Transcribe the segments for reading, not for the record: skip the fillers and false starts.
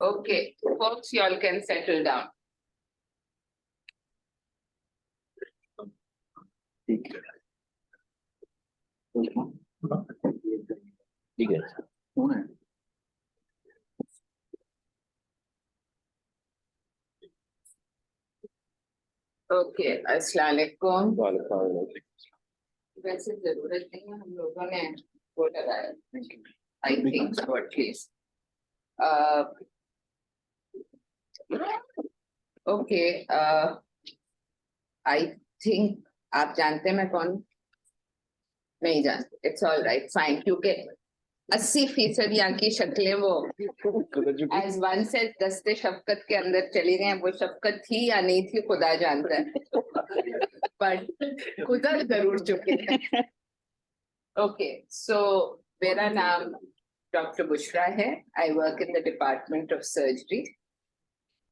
Okay, folks, you all can settle down. Okay, अस्सलाम वालेकुम। वैसे जरूरत नहीं है, हम लोगों ने वो लगाया, I think so at least. Okay, I think आप जानते हैं मैं कौन? नहीं जानते, it's all right, fine, क्योंकि 80% यहाँ की शक्लें वो as one says दस्ते शफकत के अंदर चली गई हैं। वो शफकत थी या नहीं थी खुदा जानता है, पर खुदा जरूर चुके हैं। Okay, so मेरा नाम डॉक्टर बुशरा है। I work in the Department of Surgery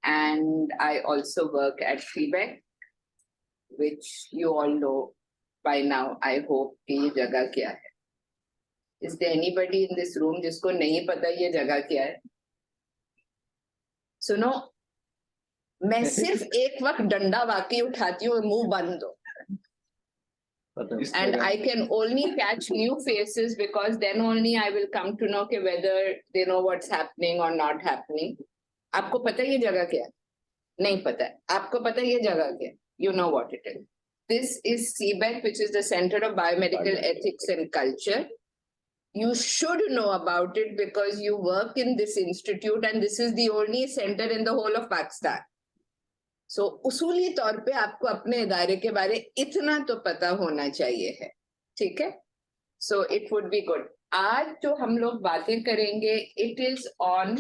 and I also work at Quebec, which you all know by now, I hope, कि ये जगह क्या है। Is there anybody in this room जिसको नहीं पता ये जगह क्या है? सुनो, मैं सिर्फ एक वक्त डंडा वाकई उठाती हूँ, मुंह बंद हो, and I can only catch new faces because then only I will come to know whether they know what's happening or not happening. आपको पता है ये जगह क्या है? नहीं पता है। आपको पता है ये जगह क्या है? You know what it is. This is CBEC, which is the Center of Biomedical Ethics and Culture. You should know about it because you work in this institute and this is the only center in the whole of Pakistan. So, उसूली तौर पे आपको अपने इदारे के बारे इतना तो पता होना चाहिए है, ठीक है? So, it would be good. आज जो हम लोग बातें करेंगे, it is on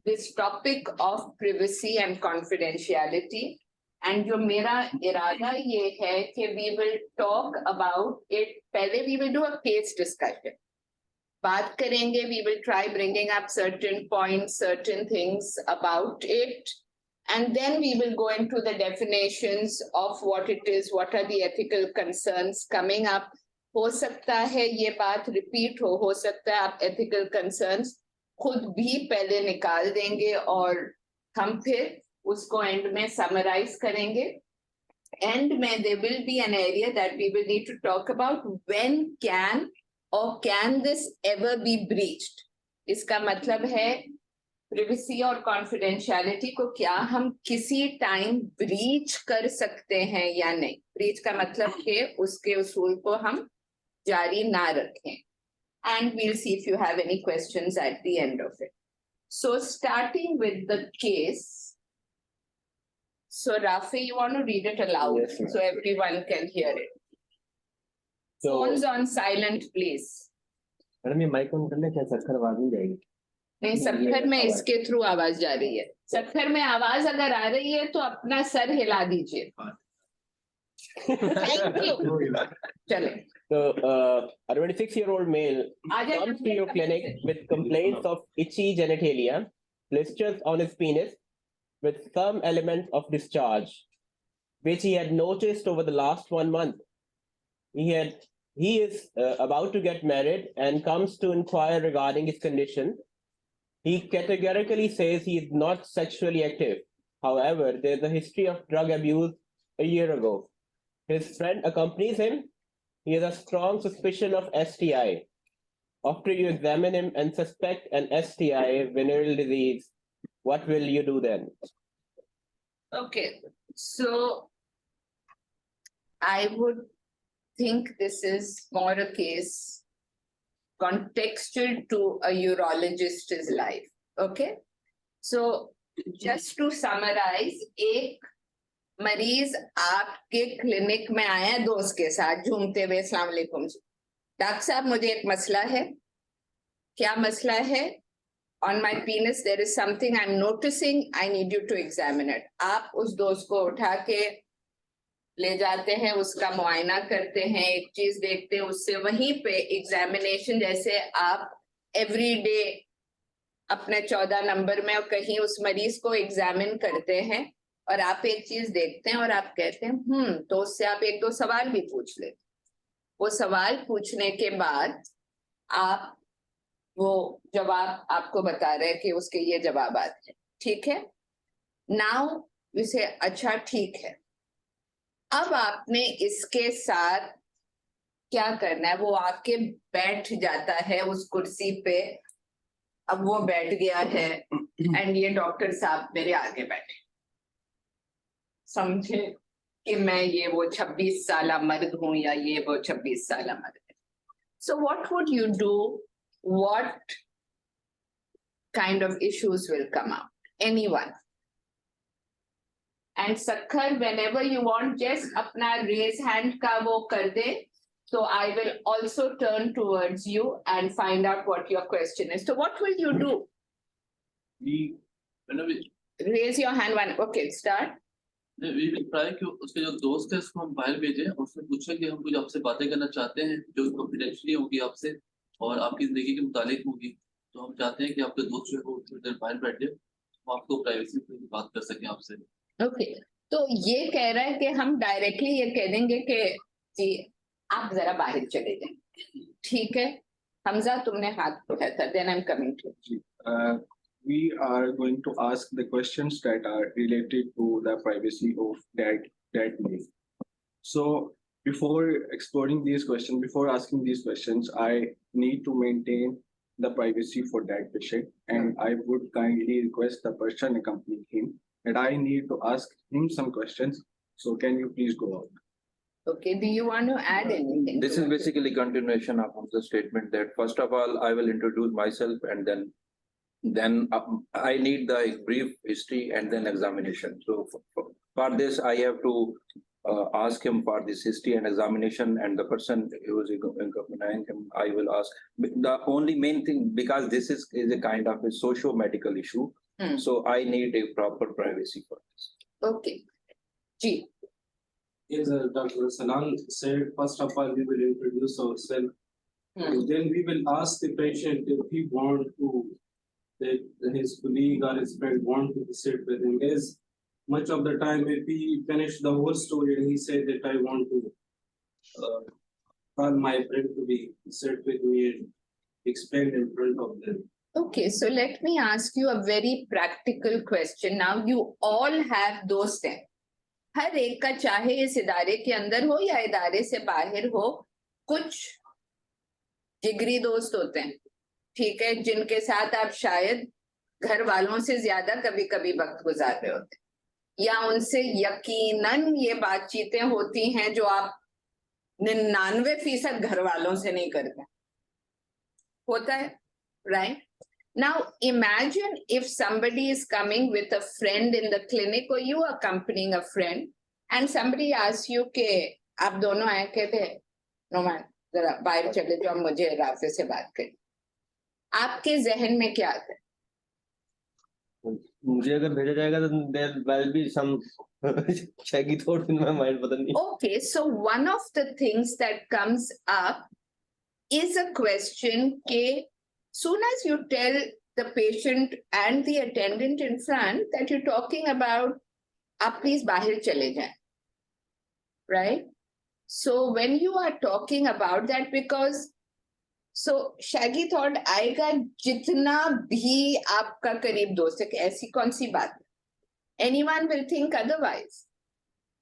this topic of privacy and confidentiality. And जो मेरा इरादा ये है कि we will talk about it. पहले we will do a case discussion. बात करेंगे, we will try bringing up certain points, certain things about it, and then we will go into the definitions of what it is, what are the ethical concerns coming up. हो सकता है ये बात repeat हो सकता है आप ethical concerns खुद भी पहले निकाल देंगे और हम फिर उसको end में summarize करेंगे. End में there will be an area that we will need to talk about. When can or can this ever be breached? इसका मतलब है privacy और confidentiality को क्या हम किसी time breach कर सकते हैं या नहीं? Breach का मतलब है उसके उसूल को हम जारी ना रखें. And we'll see if you have any questions at the end of it. So starting with the case. So Rafi, you want to read it aloud? Yes, so everyone can hear it. So, phones on silent, please. Madam ये mic on करने क्या सखर आवाज नहीं जाएगी? नहीं, सखर में इसके through आवाज जा रही है. सखर में आवाज अगर आ रही है तो अपना सर हिला दीजिए. Thank you. चले. So, a 26-year-old male comes to your clinic with complaints of itchy genitalia, blisters on his penis, with some element of discharge, which he had noticed over the last 1 month. He is about to get married and comes to inquire regarding his condition. He categorically says he is not sexually active. However, there is a history of drug abuse a year ago. His friend accompanies him. He has a strong suspicion of STI. After you examine him and suspect an STI, venereal disease, what will you do then? Okay, so I would think this is more a case contextual to a urologist's life. Okay, so just to summarize, एक मरीज आपके clinic में आया दोस्त के साथ झूमते हुए, अस्सलाम वालेकुम जी, डॉक्टर साहब मुझे एक मसला है. क्या मसला है? On my penis there is something I'm noticing, I need you to examine it. आप उस दोस्त को उठा के ले जाते हैं, उसका मुआयना करते हैं, एक चीज देखते हैं, उससे वहीं पे एग्जामिनेशन जैसे आप एवरीडे अपने 14 नंबर में और कहीं उस मरीज को एग्जामिन करते हैं और आप एक चीज देखते हैं और आप कहते हैं तो उससे आप 1-2 सवाल भी पूछ लेते. वो सवाल पूछने के बाद आप वो जवाब आपको बता रहे हैं कि उसके ये जवाब आते हैं, ठीक है। नाउ इसे अच्छा ठीक है, अब आपने इसके साथ क्या करना है, वो आके बैठ जाता है उस कुर्सी पे, अब वो बैठ गया है एंड ये डॉक्टर साहब मेरे आगे बैठे, समझे कि मैं ये वो 26 साल मर्द हूं या ये वो 26 साल मर्द है। So what would you do, what kind of issues will come out, anyone? And Sukkur whenever you want just अपना raise hand का वो कर दे, so I will also turn towards you and find out what your question is. So what will you do? Raise your hand one. Okay, start. We will try कि उसके जो दोस्त है उसको हम बाहर भेजें और उससे पूछें कि हम कुछ आपसे बातें करना चाहते हैं जो कॉन्फिडेंशियली होगी आपसे और आपकी जिंदगी के मुतालिक होगी, तो हम चाहते हैं कि आपके दोस्त जो है वो थोड़ी देर बाहर बैठ जाए, हम आपको प्राइवेसी में बात कर सकें आपसे। Okay, तो ये कह रहा है कि हम डायरेक्टली ये कह देंगे कि जी आप जरा बाहर चले जाएं, ठीक है। हमजा तुमने हाथ उठाया था, then I'm coming to you. We are going to ask the questions that are related to the privacy of that mail. So before exploring these questions, before asking these questions, I need to maintain the privacy for that patient, and I would kindly request the person accompanying him that I need to ask him some questions. So can you please go out? Okay, do you want to add anything? This to is it? basically continuation of the statement that first of all, I will introduce myself and then I need the brief history and then examination. So for this, I have to ask him for this history and examination, and the person who is accompanying him, I will ask. The only main thing, because this is a kind of a socio-medical issue, so I need a proper privacy for this. Okay, Ji. Yes, Dr. Salam said, first of all, we will introduce ourselves. And then we will ask the patient if he want to, that his colleague or his friend want to sit with him. As much of the time, if he finish the whole story and he said that I want to call my friend to be sit with me and explain in front of them. Okay, so let me ask you a very practical question. Now you all have those things. हर एक का चाहे इस इदारे के अंदर हो या इदारे से बाहर हो, कुछ जिगरी दोस्त होते हैं, ठीक है, जिनके साथ आप शायद घर वालों से ज्यादा कभी कभी वक्त गुजार रहे होते हैं, या उनसे यकीनन ये बातचीतें होती हैं जो आप 99% घर वालों से नहीं करते, होता है, right? Now imagine if somebody is coming with a friend in the clinic or you accompanying a friend and somebody asks you कि आप दोनों आए कहते नोमान जरा बाहर चले जाओ, मुझे राफे से बात करें, आपके जहन में क्या आता है? मुझे अगर भेजा जाएगा तो there will be some shaggy thoughts in my mind, पता नहीं. Okay, so one of the things that comes up is a question के soon as you tell the patient and the attendant in front that you're talking about, आप please बाहर चले जाएं, right? So when you are talking about that, because so shaggy thought आएगा जितना भी आपका करीब दोस्त है कि ऐसी कौन सी बात, anyone will think otherwise.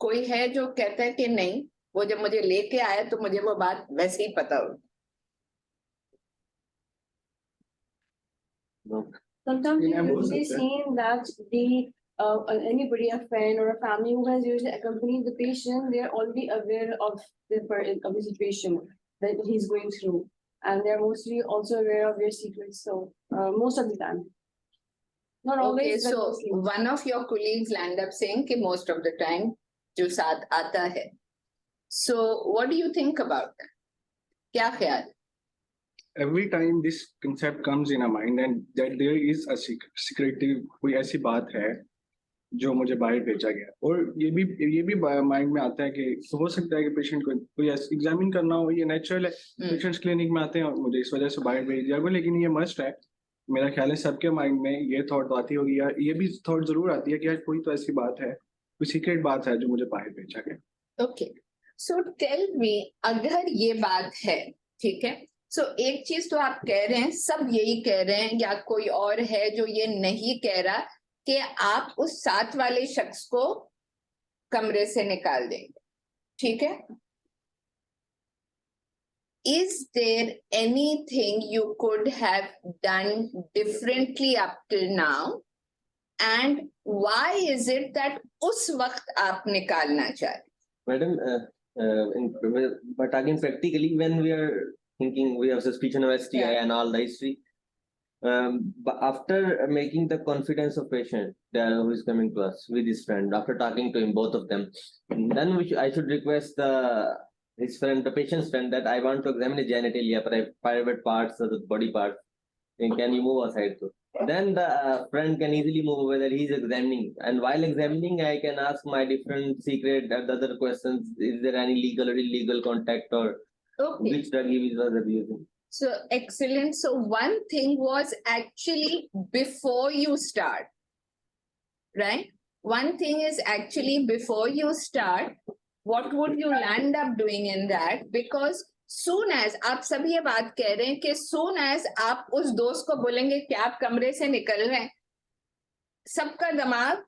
कोई है जो कहता है कि नहीं, वो जब मुझे लेके आया तो मुझे वो बात वैसे ही पता हो. Sometimes they say that the anybody, a friend or a family who has usually accompanied the patient, they are already aware of the situation that he's going through, and they're mostly also aware of your secrets. So most of the time, not always. Okay, but so mostly. one of your colleagues end up saying कि most of the time जो साथ आता है. So what do you think about that? क्या ख्याल? Every time this concept comes in our mind and that there is a secretive कोई ऐसी बात है जो मुझे बाहर भेजा गया, और ये भी माइंड में आता है कि हो सकता है कि पेशेंट को कोई एग्जामिन करना हो, ये नेचुरल है, पेशेंट्स क्लिनिक में आते हैं और मुझे इस वजह से बाहर भेज दिया गया, लेकिन ये मस्ट है. मेरा ख्याल है सबके माइंड में ये थॉट आती होगी, या ये भी थॉट जरूर आती है कि यार कोई तो ऐसी बात है, कोई सीक्रेट बात है जो मुझे बाहर भेजा गया. Okay, so tell me, अगर ये बात है, ठीक है, सो एक चीज तो आप कह रहे हैं, सब यही कह रहे हैं, या कोई और है जो ये नहीं कह रहा कि आप उस साथ वाले शख्स को कमरे से निकाल देंगे, ठीक है? Is there anything you could have done differently up till now? And why is it that उस वक्त आप निकालना चाहते? Madam, but again, practically, when we are thinking, we have suspicion of STI Yeah. and all the history. But after making the confidence of patient who is coming to us with his friend, after talking to him, both of them, then I should request his friend, the patient's friend, that I want to examine his genitalia, private parts of the body parts. And can you move aside? So then the friend can easily move whether he's examining. And while examining, I can ask my different secret and other questions. Is there any legal or illegal contact, or Okay. which drug he was abusing? So excellent. So one thing was actually before you start, right? One thing is actually before you start, what would you land up doing in that? Because soon as आप सभी ये बात कह रहे हैं कि soon as आप उस दोस्त को बोलेंगे कि आप कमरे से निकल रहे हैं, सबका दिमाग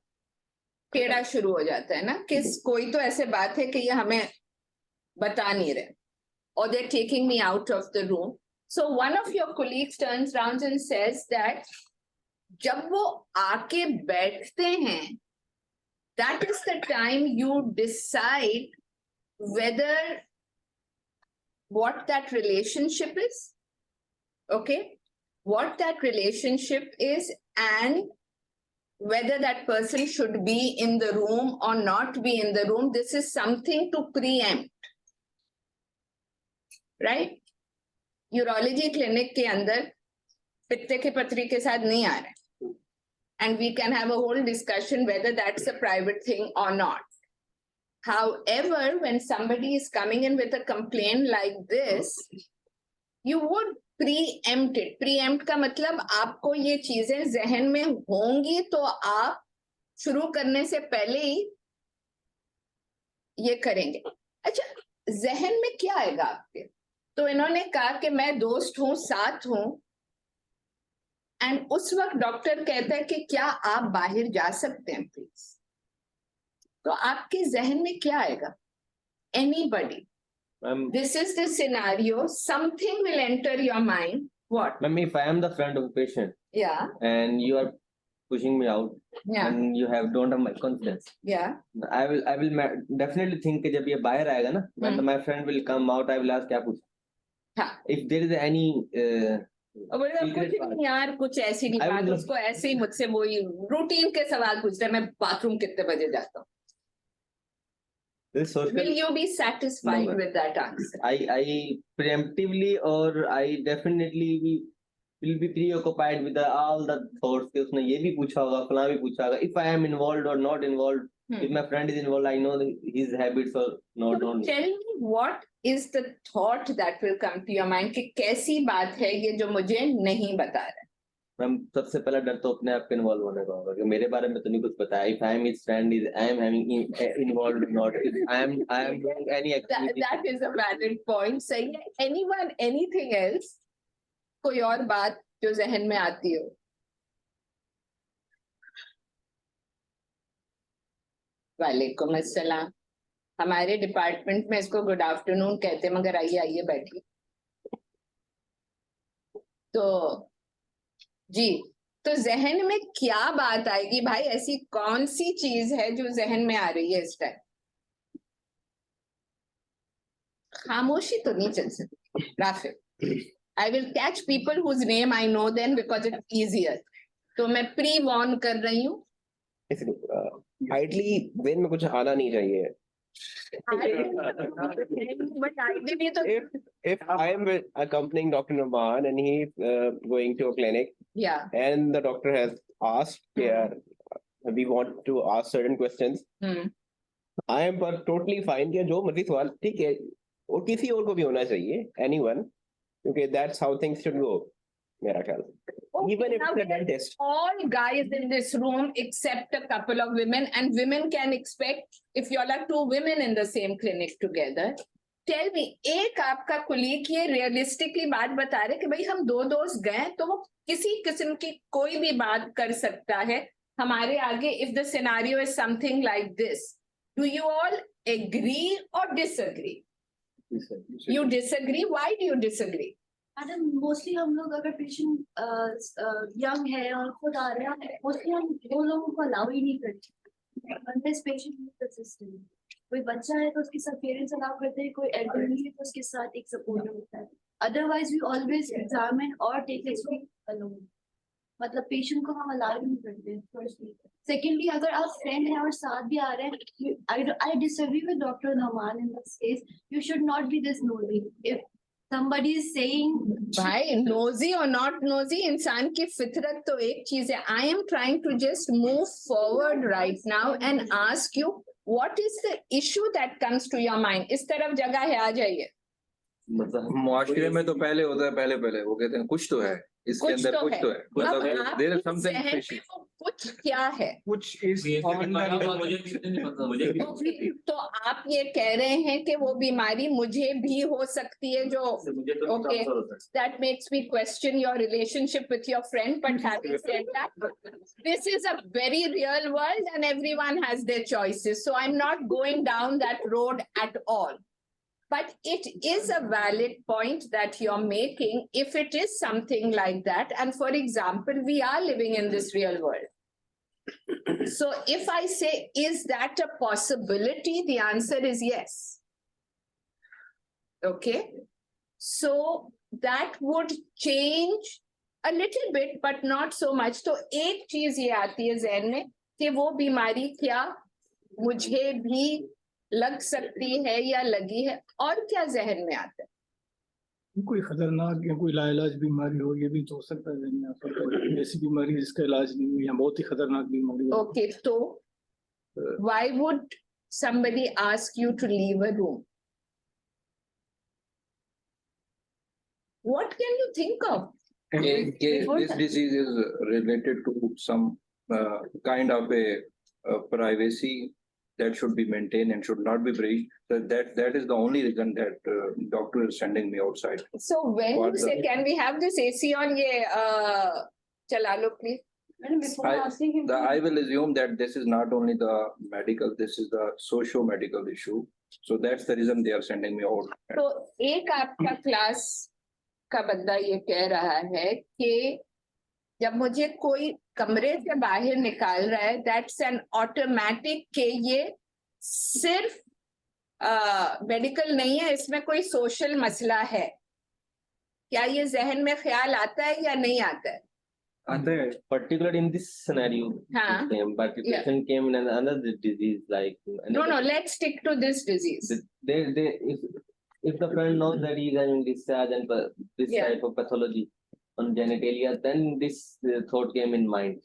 टेढ़ा शुरू हो जाता है ना, कि कोई तो ऐसे बात है कि ये हमें बता नहीं रहे, or they're taking me out of the room. So one of your colleagues turns around and says that जब वो आके बैठते हैं, that is the time you decide whether what that relationship is, okay? What that relationship is, and whether that person should be in the room or not be in the room. This is something to preempt, right? Urology clinic के अंदर पित्ते के पथरी के साथ नहीं आ रहे, and we can have a whole discussion whether that's a private thing or not. However, when somebody is coming in with a complaint like this, you would preempt it. Preempt का मतलब आपको ये चीजें जहन में होंगी तो आप शुरू करने से पहले ही ये करेंगे. अच्छा, जहन में क्या आएगा आपके? तो इन्होंने कहा कि मैं दोस्त हूं, साथ हूं, एंड उस वक्त डॉक्टर कहता है कि क्या आप बाहर जा सकते हैं प्लीज? तो आपके जहन में क्या आएगा? Anybody. This is the scenario. Something will enter your mind. What? Ma'am, if I am the friend of a patient Yeah, and you are pushing me out yeah, and you don't have my confidence, yeah. I will definitely think कि जब ये बाहर आएगा ना, when my friend will come out, I will ask क्या पूछा? हाँ. If there is any और बोलेगा secret कुछ part, नहीं यार, कुछ ऐसी नहीं I बात, will- उसको ऐसे ही मुझसे वही रूटीन के सवाल पूछते हैं, मैं बाथरूम कितने बजे जाता हूँ. this social, Will you be satisfied No, with that answer? I preemptively or I definitely will be preoccupied with all the thoughts कि उसने ये भी पूछा होगा, फलां भी पूछा होगा. If I am involved or not involved, if my friend is involved, I know his habits or not. So tell me what is the thought that will come to your mind कि कैसी बात है ये जो मुझे नहीं बता रहा है? मैम सबसे पहला डर तो अपने आप के इन्वॉल्व होने का होगा कि मेरे बारे में तो नहीं कुछ पता है. If I am his friend, is I am having involved or not? I am doing any activity. That is a valid point. सही है. Anyone, anything else? कोई और बात जो जहन में आती हो? वालेकुम अस्सलाम. हमारे डिपार्टमेंट में इसको गुड आफ्टरनून कहते हैं, मगर आइए आइए बैठिए. तो जी, तो जहन में क्या बात आएगी भाई? ऐसी कौन सी चीज है जो जहन में आ रही है इस टाइम? खामोशी तो नहीं चल सकती. Rafiq, I will catch people whose name I know then because it easier. तो मैं प्री वॉर्न कर रही हूँ. आइडली वेन में कुछ आना नहीं चाहिए. But ideally तो If I am accompanying Dr. Numan and he is going to a clinic yeah. and the doctor has asked, we want to ask certain questions, I am totally fine कि जो मर्जी सवाल ठीक है, और किसी और को भी होना चाहिए, anyone, क्योंकि that's how things should go, मेरा ख्याल. Okay, Even if now it's a we are dentist. all guys in this room except a couple of women, and women can expect, if you all are two women in the same clinic together, tell me, एक आपका colleague ये realistically बात बता रहे कि भाई हम 2 दोस्त गए तो वो किसी किस्म की कोई भी बात कर सकता है हमारे आगे, if the scenario is something like this, do you all agree और disagree? You disagree, why do you disagree? Madam mostly हम लोग अगर पेशेंट यंग है और खुद आ रहे हैं, मोस्टली हम वो लोगों को अलाउ ही नहीं करते unless patient is persistent. कोई बच्चा है तो उसके साथ पेरेंट्स अलाउ करते हैं, कोई एल्डरली है तो उसके साथ एक सपोर्टर होता है. अदरवाइज वी ऑलवेज एग्जामिन और टेक हिस्ट्री अलोन. मतलब पेशेंट को हम अलाउ नहीं करते फर्स्टली. सेकेंडली, अगर आप फ्रेंड हैं और साथ भी आ रहे हैं, I disagree with doctor Naman in this case. You should not be this nosy. If somebody is saying भाई नोजी और नॉट नोजी इंसान की फितरत तो एक चीज है. I am trying to just move forward right now and ask you what is the issue that comes to your mind. इस तरफ जगह है, आ जाइए. मुआशरे में तो पहले होता है, पहले वो कहते हैं कुछ तो है इसके अंदर, कुछ तो है. अब मतलब देयर इज आपके समथिंग जहन फिशी. में वो कुछ क्या है? कुछ इज ऑन मुझे कितने नहीं पता, मुझे भी तो आप ये कह रहे हैं कि वो बीमारी मुझे भी हो सकती है जो मुझे तो okay, ट्रांसफर होता है. that makes me question your relationship with your friend. But having said that, this is a very real world and everyone has their choices. So I'm not going down that road at all. But it is a valid point that you're making if it is something like that. And for example, we are living in this real world. So if I say, is that a possibility? The answer is yes. Okay. So that would change a little bit, but not so much. तो एक चीज ये आती है जहन में कि वो बीमारी क्या मुझे भी लग सकती है या लगी है, और क्या जहन में आता है? कोई खतरनाक या कोई लाइलाज बीमारी हो, ये भी तो हो सकता है. ऐसी बीमारी जिसका इलाज नहीं है या बहुत ही खतरनाक बीमारी हो. Okay, so why would somebody ask you to leave a room? What can you think of? This disease is related to some kind of a privacy that should be maintained and should not be breached. That is the only reason that doctor is sending me outside. So when What you say, the- can we have this AC on? ये चला लो please. Madam, before asking him, I will assume that this is not only the medical, this is the socio-medical issue. So that's the reason they are sending me out. तो एक आपका class का बंदा ये कह रहा है कि जब मुझे कोई कमरे से बाहर निकाल रहा है, दैट्स एन ऑटोमेटिक के ये सिर्फ मेडिकल नहीं है, इसमें कोई सोशल मसला है. क्या ये जहन में ख्याल आता है या नहीं आता है? आता है. Particularly in this scenario, हाँ. but the Yeah. patient came in another disease like No, let's stick to this disease. If the friend knows that he is having discharge and this Yeah. type of pathology on genitalia, then this thought came in mind.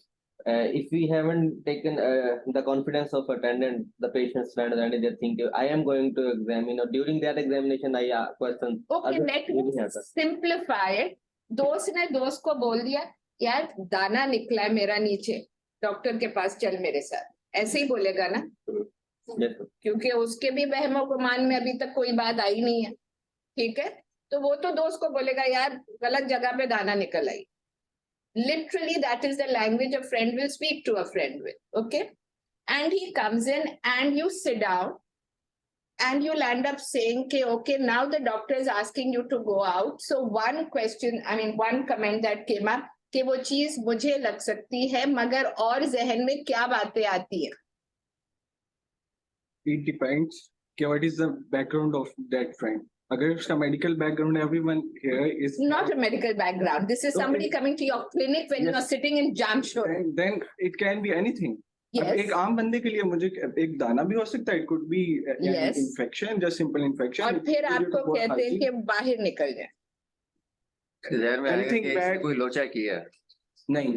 If we haven't taken the confidence of attendant, the patient's friend, and they think I am going to examine, or during that examination I question. Okay, let me simplify it. दोस्त ने दोस्त को बोल दिया, यार दाना निकला है मेरा नीचे, डॉक्टर के पास चल मेरे साथ. ऐसे ही बोलेगा ना? Yes, sir. क्योंकि उसके भी वहमों गुमान में अभी तक कोई बात आई नहीं है. ठीक है, तो वो तो दोस्त को बोलेगा यार गलत जगह पे दाना निकल आई. Literally, that is the language a friend will speak to a friend with. Okay, and he comes in and you sit down and you'll end up saying okay, now the doctor is asking you to go out. So one question, I mean one comment that came up कि वो चीज मुझे लग सकती है, मगर और जहन में क्या बातें आती है? It depends कि what is the background of that friend. अगर उसका medical background, everyone here is Not a medical background. This is somebody coming to your clinic when you are sitting in Jamshedpur. then it can be anything. अब Yes. एक आम बंदे के लिए मुझे एक दाना भी हो सकता है. It could be an Yes. infection, just simple infection. और फिर आपको कहते हैं कि बाहर निकल जाए. जहर में आएगा Anything कि bad- कोई लोचा किया. नहीं,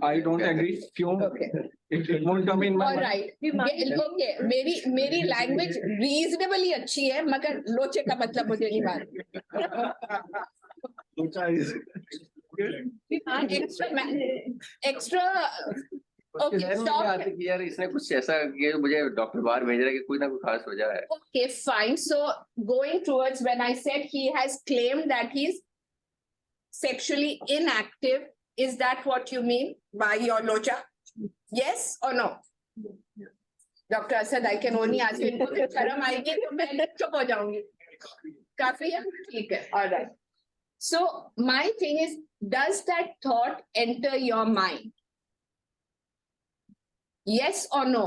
I don't agree. क्यों? Okay. It won't come in my All mind. right. Okay. मेरी लैंग्वेज रीजनेबली अच्छी है, मगर लोचे का मतलब मुझे नहीं मालूम. Locha is- एक्स्ट्रा Okay, जहन में stop. आते कि यार इसने कुछ ऐसा किया मुझे डॉक्टर बाहर भेज रहा है कि कोई ना कोई खास वजह है. Okay, fine. So going towards when I said he has claimed that he's sexually inactive, is that what you mean by your locha? Yes or no? Dr. Asad, I can only ask you. इनको फिर शर्म आएगी तो मैं चुप हो जाऊंगी. काफी है? ठीक है. All right. So my thing is, does that thought enter your mind? Yes or no?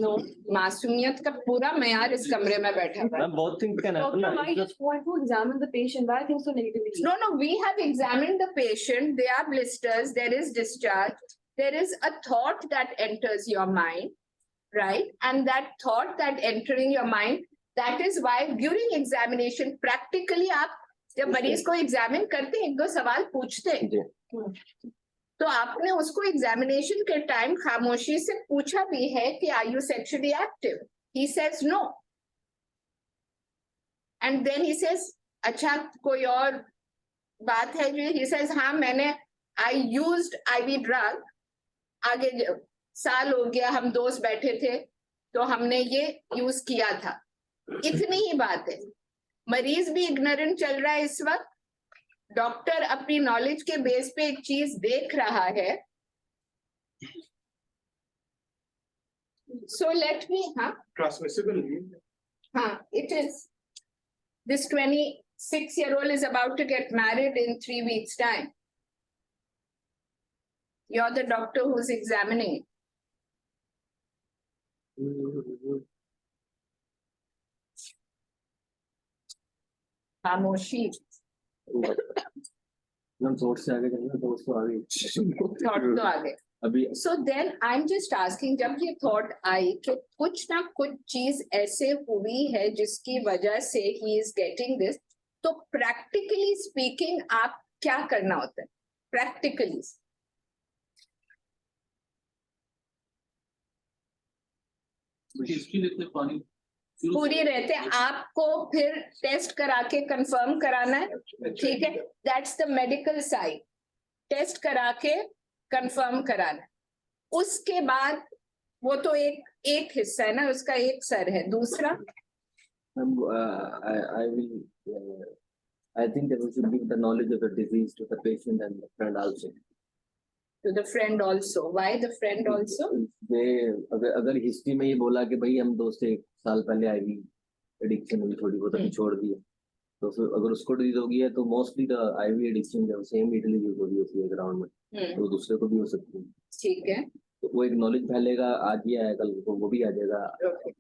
No. मासूमियत का पूरा मयार इस कमरे में बैठा हुआ है. Ma'am, both things can happen. Doctor, na. I just want to examine the patient. Why I think so negatively? No, no, we have examined the patient. There are blisters. There is discharge. There is a thought that enters your mind, right? And that thought that entering your mind, that is why during examination, practically आप जब मरीज को examine करते हैं, एक दो सवाल पूछते हैं. जी. तो आपने उसको एग्जामिनेशन के टाइम खामोशी से पूछा भी है कि are you sexually active? He says no. And then he says अच्छा कोई और बात है जो ही सेज हाँ मैंने आई यूज्ड आईवी ड्रग. आगे साल हो गया, हम दोस्त बैठे थे तो हमने ये यूज किया था. इतनी ही बात है. मरीज भी इग्नोरेंट चल रहा है इस वक्त. डॉक्टर अपनी नॉलेज के बेस पे एक चीज देख रहा है. So let me Transmissible. it is. This 26-year-old is about to get married in 3 weeks' time. You're the doctor who's examining it. खामोशी. हम सोच से आगे जाएंगे दोस्त तो आगे. थॉट तो आ गए. अभी So then I'm just asking, जब ये थॉट आई कि कुछ ना कुछ चीज ऐसे हुई है जिसकी वजह से he is getting this, तो practically speaking आप क्या करना होता है? Practically. हिस्ट्री लेते पानी पूरी रहते हैं. आपको फिर टेस्ट करा के कंफर्म कराना है. ठीक है. That's the medical side. Test करा के कंफर्म कराना है. उसके बाद वो तो एक हिस्सा है ना, उसका एक सर है. दूसरा I will I think that we should give the knowledge of the disease to the patient and the friend also. to the friend also. Why the friend also? अगर हिस्ट्री में ये बोला कि भाई हम 2 से 1 साल पहले आईवी एडिक्शन हुई थोड़ी बहुत अभी छोड़ दी है, तो फिर अगर उसको डिजीज होगी है तो मोस्टली द आईवी एडिक्शन जो सेम इटली यूज हो रही होती है ग्राउंड में, तो दूसरे को भी हो सकती है. ठीक है. तो वो एक नॉलेज फैलेगा. आज ही आया कल को वो भी आ जाएगा.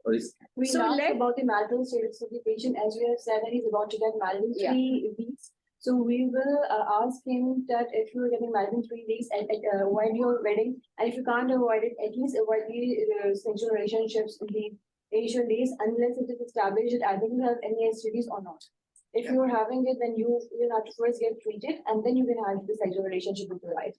और इस We So asked let- about the marital status of the patient, as we have said that he's about to get married in Yeah. 3 weeks. So we will ask him that if you are getting married in 3 weeks and avoid your wedding, and if you can't avoid it, at least avoid the sexual relationships in the initial days unless it is established that either you have any STDs or not. If you are having it, then you will have to first get treated and then you can have the sexual relationship with your wife.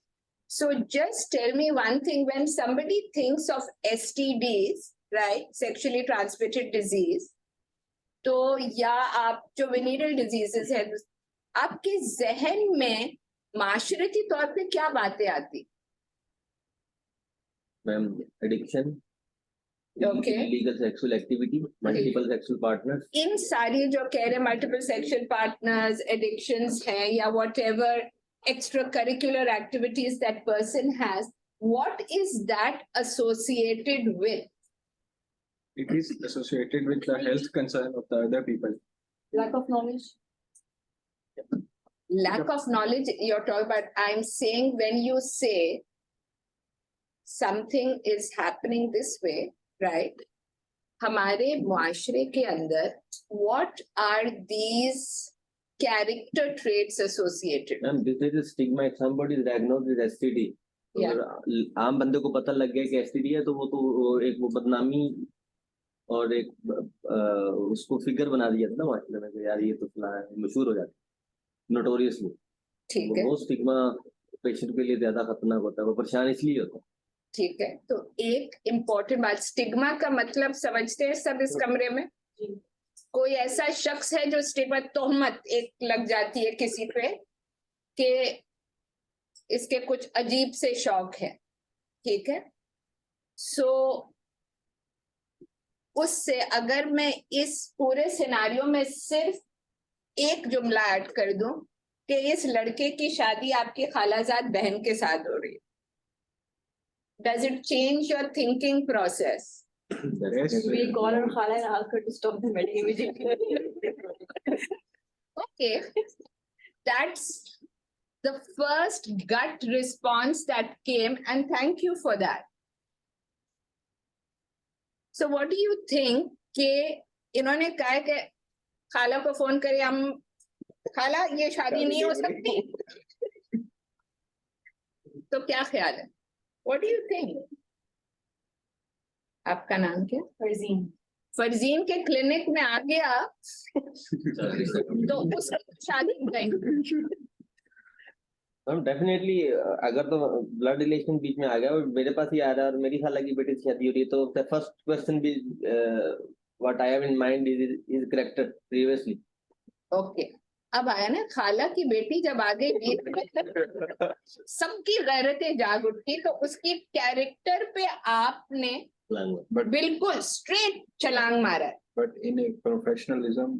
So just tell me one thing, when somebody thinks of STDs, right, sexually transmitted disease, तो या आप जो venereal diseases है, आपके जहन में माशरती तौर पे क्या बातें आती? Ma'am addiction, Okay. illegal sexual activity, multiple sexual partners. इन सारी जो कह रहे multiple sexual partners, addictions हैं या whatever extracurricular activities that person has, what is that associated with? It is associated with the health concern of the other people. Lack of knowledge. Lack of knowledge you're talking about. I'm saying when you say something is happening this way, right? हमारे मुआशरे के अंदर what are these character traits associated? Ma'am, this is a stigma. If somebody is diagnosed with STD, तो Yeah. अगर आम बंदे को पता लग गया कि STD है तो वो तो एक वो बदनामी और एक उसको फिगर बना दिया था ना माशरे में कि यार ये तो फलाना है, मशहूर हो जाता है नोटोरियसली. ठीक है. वो स्टिग्मा पेशेंट के लिए ज्यादा खतरनाक होता है. वो परेशान इसलिए होता है. ठीक है. तो एक इम्पोर्टेंट बात, स्टिग्मा का मतलब समझते हैं सब इस कमरे में? कोई ऐसा शख्स है जो स्टिग्मा, तोहमत एक लग जाती है किसी पे कि इसके कुछ अजीब से शौक है ठीक है? सो उससे अगर मैं इस पूरे सिनारियो में सिर्फ एक जुमला ऐड कर दूं कि इस लड़के की शादी आपकी खालाजाद बहन के साथ हो रही है, does it change your thinking process? We call her Khala and ask her to stop the wedding immediately. Okay, that's the first gut response that came, and thank you for that. So what do you think कि इन्होंने कहा कि खाला को phone करे, हम खाला ये शादी नहीं हो सकती, तो क्या ख्याल है? What do you think? आपका नाम क्या? Farzeen. फरजीन के क्लिनिक में आ गया तो उसकी शादी हो गई। मैम डेफिनेटली अगर तो ब्लड रिलेशन बीच में आ गया और मेरे पास ही आ रहा है और मेरी खाला की बेटी से शादी हो रही है तो द फर्स्ट क्वेश्चन भी what I have in mind is corrected previously. Okay, अब आया ना खाला की बेटी जब आ गई बीच में सबकी गैरतें जाग उठी, तो उसकी कैरेक्टर पे आपने But बिल्कुल स्ट्रेट छलांग मारा है। but in a professionalism,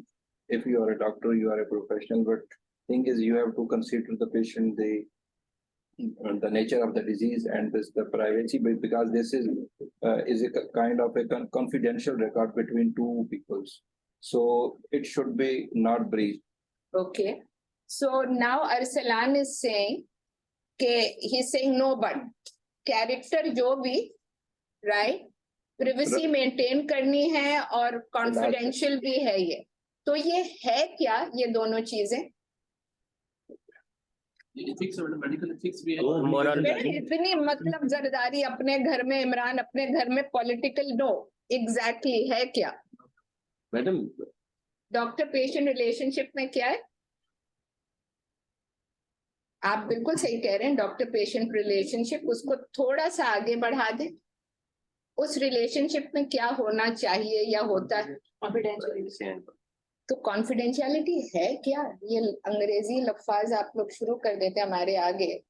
if you are a doctor, you are a professional. But thing is, you have to consider the patient, the nature of the disease, and the privacy, because this is a kind of a confidential record between two peoples. So it should be not breached. Okay, so now Arsalan is saying he's saying no, but character जो भी, right, privacy maintain करनी है और confidential भी है ये, तो ये है क्या ये दोनों चीजें? एथिक्स और मेडिकल एथिक्स भी है। बेटा इतनी मतलब जरदारी अपने घर में, इमरान अपने घर में, पॉलिटिकल नो, एग्जैक्टली है क्या? मैडम डॉक्टर पेशेंट रिलेशनशिप में क्या है? आप बिल्कुल सही कह रहे हैं, डॉक्टर पेशेंट रिलेशनशिप, उसको थोड़ा सा आगे बढ़ा दें। उस रिलेशनशिप में क्या होना चाहिए या होता है? Confidentiality. तो कॉन्फिडेंशियलिटी है क्या? ये अंग्रेजी लफ्ज आप लोग शुरू कर देते हैं हमारे आगे।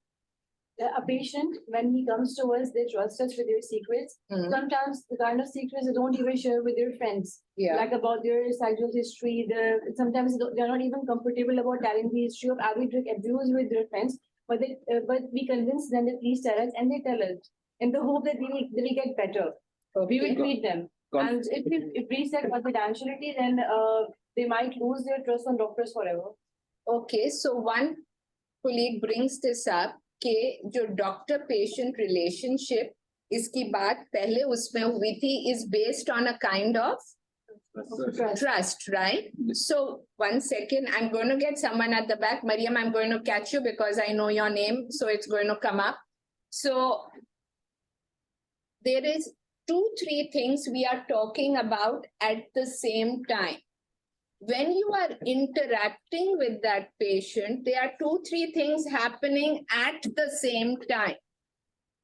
A patient, when he comes to us, they trust us with their secrets. Sometimes the kind of secrets they don't even share with their friends, Yeah. like about their sexual history. Sometimes they're not even comfortable about telling the history of heavy drug abuse with their friends. But we convince them that please tell us, and they tell us in the hope that they will get better. We will treat them. And if we breach that confidentiality, then they might lose their trust on doctors forever. Okay, so one colleague brings this up कि जो doctor patient relationship इसकी बात पहले उसमें हुई थी, is based on a kind of trust, right? So 1 second, I'm going to get someone at the back. Mariam, I'm going to catch you because I know your name, so it's going to come up. So there is 2-3 things we are talking about at the same time. When you are interacting with that patient, there are 2-3 things happening at the same time.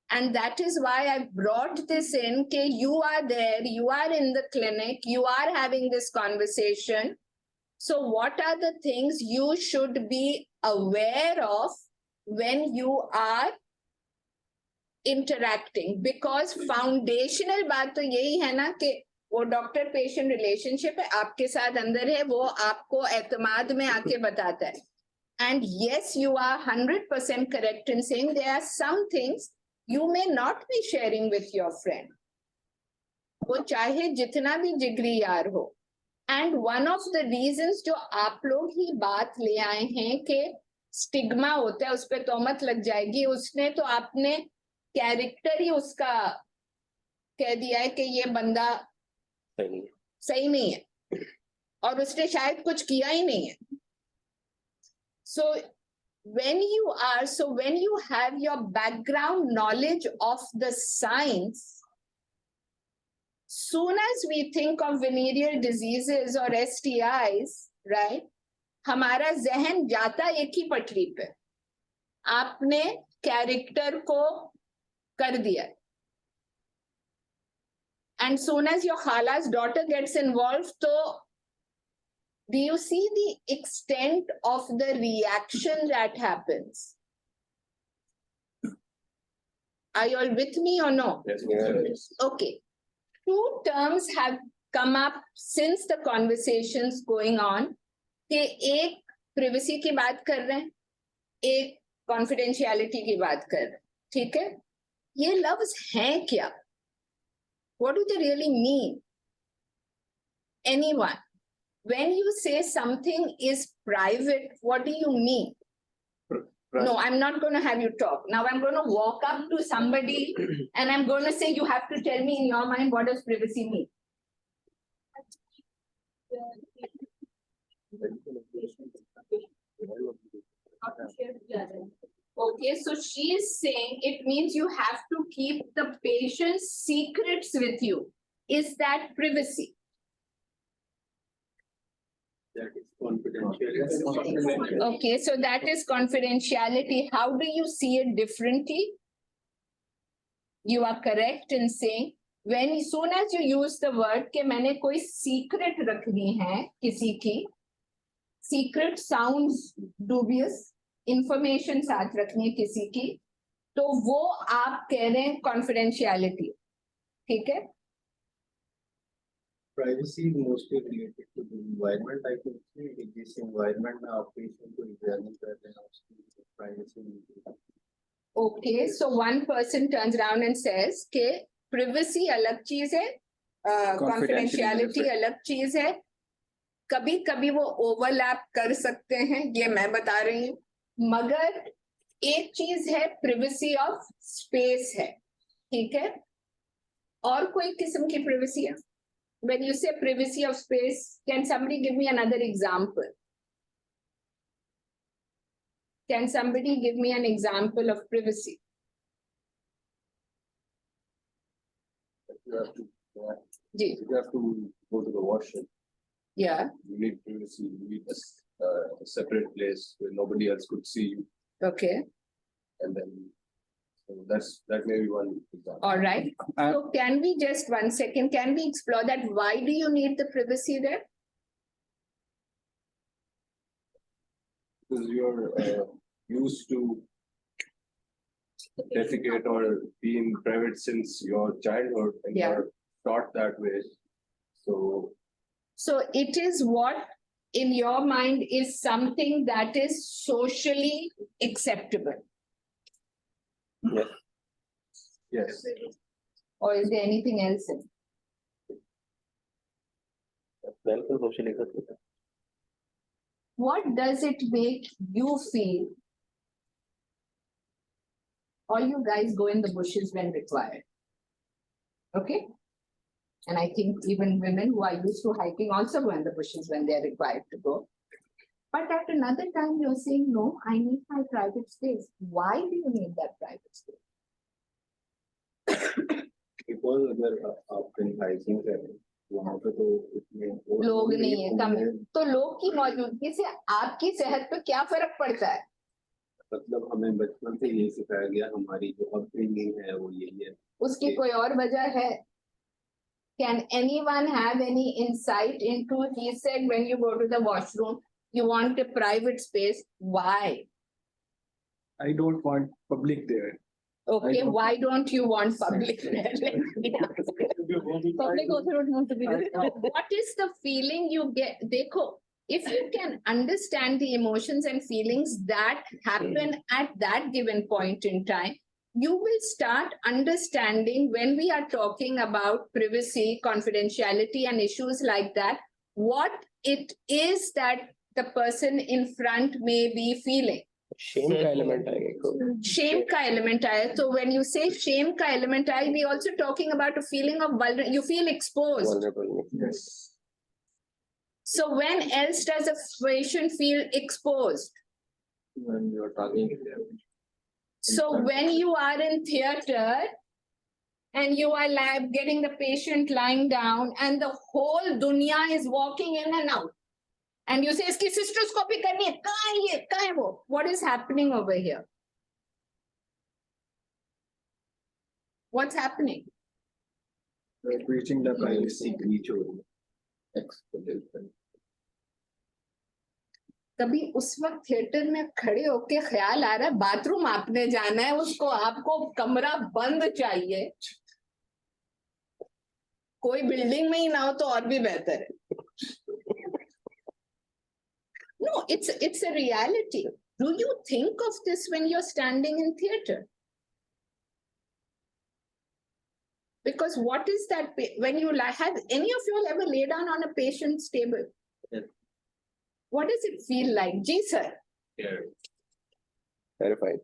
And that is why I brought this in, that you are there, you are in the clinic, you are having this conversation. So what are the things you should be aware of when you are interacting? Because foundational बात तो यही है ना कि वो doctor patient relationship है, आपके साथ अंदर है, वो आपको एतमाद में आके बताता है। And yes, you are 100% correct in saying there are some things you may not be sharing with your friend. वो चाहे जितना भी जिगरी यार हो। And one of the reasons जो आप लोग ही बात ले आए हैं कि स्टिग्मा होता है, उस पर तोहमत लग जाएगी, उसने तो आपने कैरेक्टर ही उसका कह दिया है कि ये बंदा सही नहीं है और उसने शायद कुछ किया ही नहीं है। So when you have your background knowledge of the science, soon as we think of venereal diseases or STIs, right, हमारा जहन जाता एक ही पटरी पे, आपने कैरेक्टर को कर दिया। And soon as your khala's daughter gets involved, so do you see the extent of the reaction that happens? Are you all with me or no? Yes. Okay. Two terms have come up since the conversations going on. कि एक privacy की बात कर रहे हैं, एक confidentiality की बात कर रहे हैं, ठीक है? ये लफ्ज हैं क्या? What do they really mean? Anyone? When you say something is private, what do you mean? No, I'm not going to have you talk. Now I'm going to walk up to somebody and I'm going to say, you have to tell me in your mind, what does privacy mean? Okay, so she is saying it means you have to keep the patient's secrets with you. Is that privacy? That is confidentiality. Okay, so that is confidentiality. How do you see it differently? You are correct in saying when as soon as you use the word कि मैंने कोई secret रखनी है किसी की, secret sounds dubious, information साथ रखनी है किसी की, तो वो आप कह रहे हैं confidentiality, ठीक है? Privacy is mostly related to the environment. I can say in this environment में आप patient को examine कर रहे हैं, उसकी privacy. Okay, so one person turns around and says कि privacy अलग चीज है, confidentiality अलग चीज है, कभी कभी वो overlap कर सकते हैं, ये मैं बता रही हूँ, मगर एक चीज है privacy of space है, ठीक है? और कोई किस्म की privacy है? When you say privacy of space, can somebody give me another example? Can somebody give me an example of privacy? You have to, Ji. you have to go to the washroom. Yeah, You need privacy. You need a separate place where nobody else could see you. okay, And then, so that may be one example. all right. So can we just 1 second, can we explore that? Why do you need the privacy there? Because you're used to defecate or be in private since your childhood and Yeah. you're taught that way. So it is what in your mind is something that is socially acceptable, yes, or is there anything else in it? Welcome, social acceptance. What does it make you feel? All you guys go in the bushes when required. Okay? And I think even women who are used to hiking also go in the bushes when they're required to go. But at another time, you're saying, no, I need my private space. Why do you need that private space? because अगर आप कहीं hiking कर रहे हैं, वहाँ पे तो इतने और लोग नहीं है कम है। है। तो लोग की मौजूदगी से आपकी सेहत पे क्या फर्क पड़ता है? मतलब हमें बचपन से यही सिखाया गया, हमारी जो अपब्रिंगिंग है वो यही है। उसकी कोई और वजह है? Can anyone have any insight into, he said, when you go to the washroom, you want a private space. Why? I don't want public there. Okay, don't- why don't you want public there? Public also don't want to be there. What is the feeling you get? Dekho, if you can understand the emotions and feelings that happen at that given point in time, you will start understanding when we are talking about privacy, confidentiality, and issues like that, what it is that the person in front may be feeling. Shame का element आएगा. Shame ka element आया. So when you say shame ka element आया, we also talking about a feeling of you feel exposed. Vulnerable. Yes. So when else does a patient feel exposed? When you're talking. So when you are in theater and you are getting the patient lying down and the whole dunya is walking in and out. And you say, iski cystoscopy karni hai, kahan hai wo? What is happening over here? What's happening? We're breaching the privacy. Breach हो रही है. Exploitation. कभी उस वक्त theatre में खड़े होके ख्याल आ रहा है बाथरूम आपने जाना है, उसको आपको कमरा बंद चाहिए, कोई बिल्डिंग में ही ना हो तो और भी बेहतर है. No, it's a reality. Do you think of this when you're standing in theater? Because what is that when you have any of you ever lay down on a patient's table? Yes. What does it feel like? Ji sir. Terrified.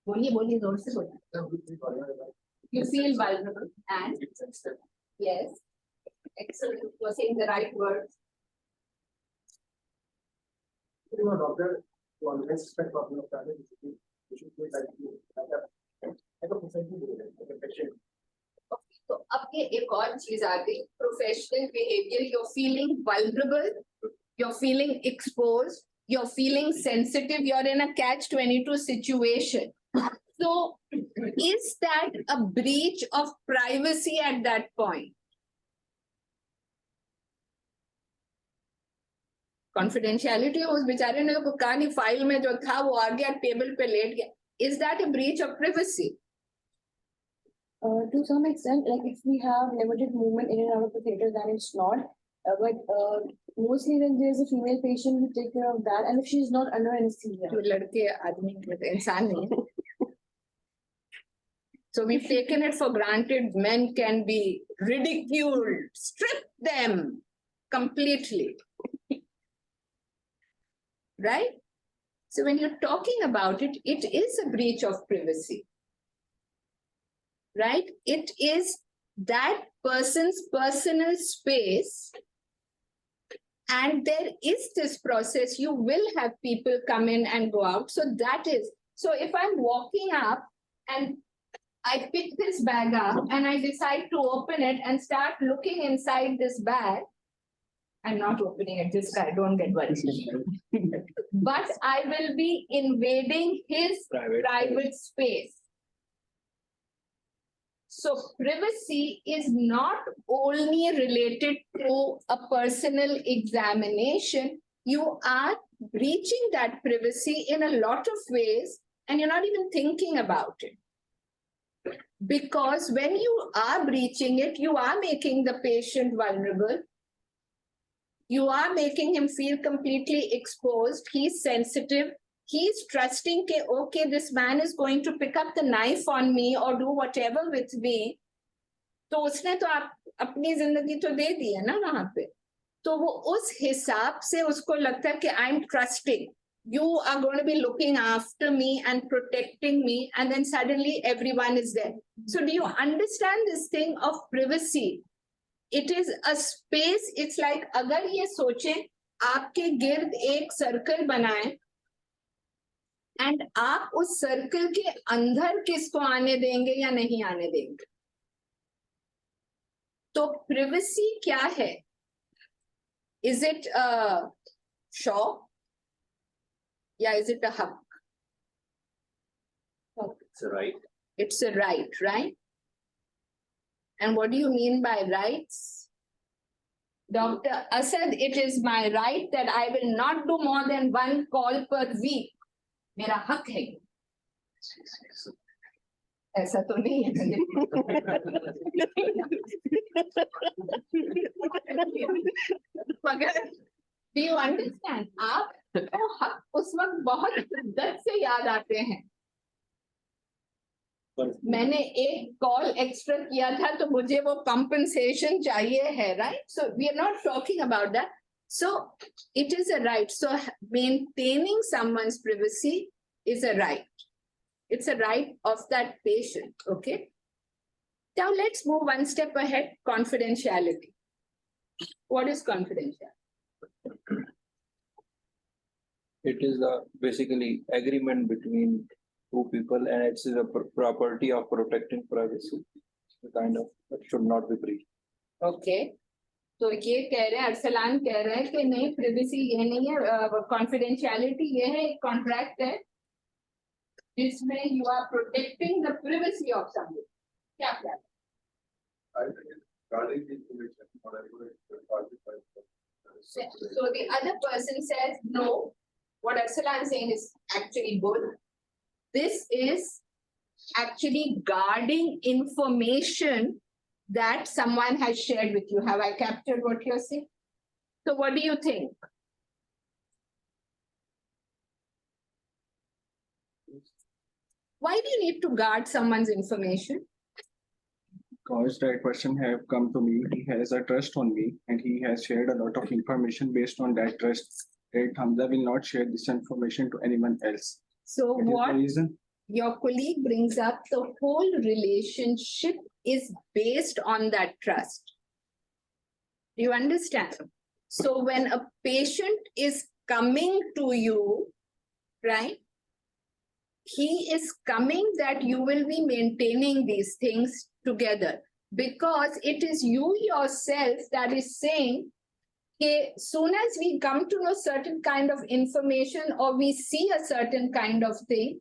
बोलिए जोर से बोलिए. You feel vulnerable and yes, excellent. You're saying the right words. Doctor, to always respect problem of family, you should feel like you like a patient. तो अब ये एक और चीज आ गई, professional behaviour. you're feeling vulnerable, you're feeling exposed, you're feeling sensitive, you're in a catch-22 situation. So is that a breach of privacy at that point? Confidentiality, उस बेचारे ने तो कहा नहीं, फाइल में जो था वो आ गया, टेबल पे लेट गया. Is that a breach of privacy? To some extent, like if we have limited movement in and out of the theater, then it's not. But mostly when there's a female patient, we take care of that, and if she's not under anesthesia. जो लड़के आदमी इंसान नहीं है. So we've taken it for granted men can be ridiculed, strip them completely. Right? So when you're talking about it, it is a breach of privacy. Right? It is that person's personal space. And there is this process. You will have people come in and go out. So that is, so if I'm walking up and I pick this bag up and I decide to open it and start looking inside this bag, I'm not opening it, this guy, don't get worried. But I will be invading his private space. So privacy is not only related to a personal examination. You are breaching that privacy in a lot of ways and you're not even thinking about it. Because when you are breaching it, you are making the patient vulnerable. You are making him feel completely exposed. He's sensitive. He's trusting that, okay, this man is going to pick up the knife on me or do whatever with me. तो उसने तो अपनी जिंदगी तो दे दी है ना वहां पे. तो वो उस हिसाब से उसको लगता है कि I'm trusting. You are going to be looking after me and protecting me, and then suddenly everyone is there. So do you understand this thing of privacy? It is a space. It's like अगर ये सोचें आपके गिर्द एक circle बनाएं and आप उस circle के अंदर किसको आने देंगे या नहीं आने देंगे. तो privacy क्या है? Is it a show? Yeah, is it a haq? It's a right. It's a right, right? And what do you mean by rights? Dr. Asad, it is my right that I will not do more than one call per week. मेरा हक है. ऐसा तो नहीं है. मगर do you understand? आप तो हक उस वक्त बहुत शिद्दत से याद आते हैं. मैंने एक कॉल एक्स्ट्रा किया था तो मुझे वो compensation चाहिए है, right? So we are not talking about that. So it is a right. So maintaining someone's privacy is a right. It's a right of that patient, okay? Now let's move one step ahead, confidentiality. What is confidentiality? It is basically agreement between two people and it's a property of protecting privacy. Kind of, it should not be breached. Okay. तो ये कह रहे हैं, अरसलान कह रहे हैं कि नहीं, privacy ये नहीं है, confidentiality ये है, एक contract है जिसमें you are protecting the privacy of somebody. क्या क्या? I think regarding the information, whatever is So the other person says, no, what Arsalan is saying is actually good. This is actually guarding information that someone has shared with you. Have I captured what you're saying? So what do you think? Why do you need to guard someone's information? Because that person have come to me, he has a trust on me, and he has shared a lot of information based on that trust. That Hamza will not share this information to anyone else. So That is the what reason. your colleague brings up, the whole relationship is based on that trust. Do you understand? So when a patient is coming to you, right? He is coming that you will be maintaining these things together, because it is you yourself that is saying, okay, soon as we come to know certain kind of information or we see a certain kind of thing,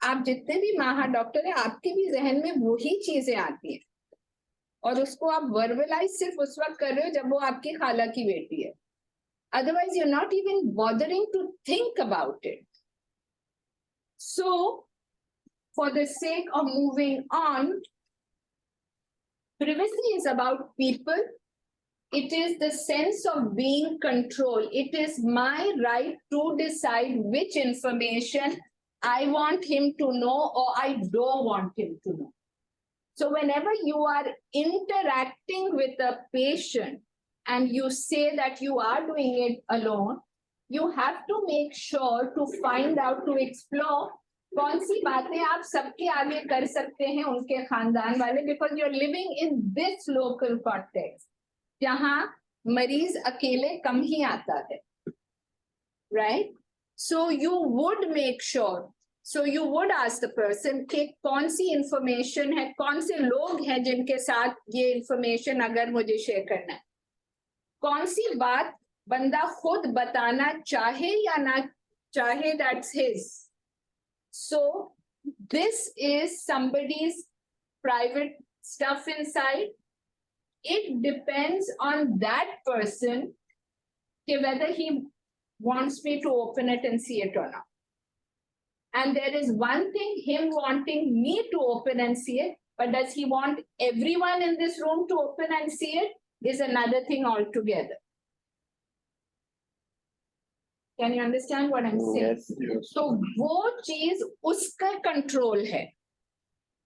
आप जितने भी माहिर doctor हैं, आपके भी जहन में वही चीजें आती हैं और उसको आप वर्बलाइज सिर्फ उस वक्त कर रहे हो जब वो आपकी खाला की बेटी है. Otherwise, you're not even bothering to think about it. So, for the sake of moving on, privacy is about people. It is the sense of being controlled. It is my right to decide which information I want him to know or I don't want him to know. So whenever you are interacting with a patient and you say that you are doing it alone, you have to make sure to find out, to explore कौन सी बातें आप सबके आगे कर सकते हैं उनके खानदान वाले, because you're living in this local context जहां मरीज अकेले कम ही आता है, right? So you would make sure, so you would ask the person कि कौन सी information है, कौन से लोग हैं जिनके साथ ये information अगर मुझे share करना है, कौन सी बात बंदा खुद बताना चाहे या ना चाहे, that's his. So this is somebody's private stuff inside. It depends on that person whether he wants me to open it and see it or not. And there is one thing, him wanting me to open and see it, but does he want everyone in this room to open and see it is another thing altogether. Can you understand what I'm saying? Yes. तो वो चीज उसका control है,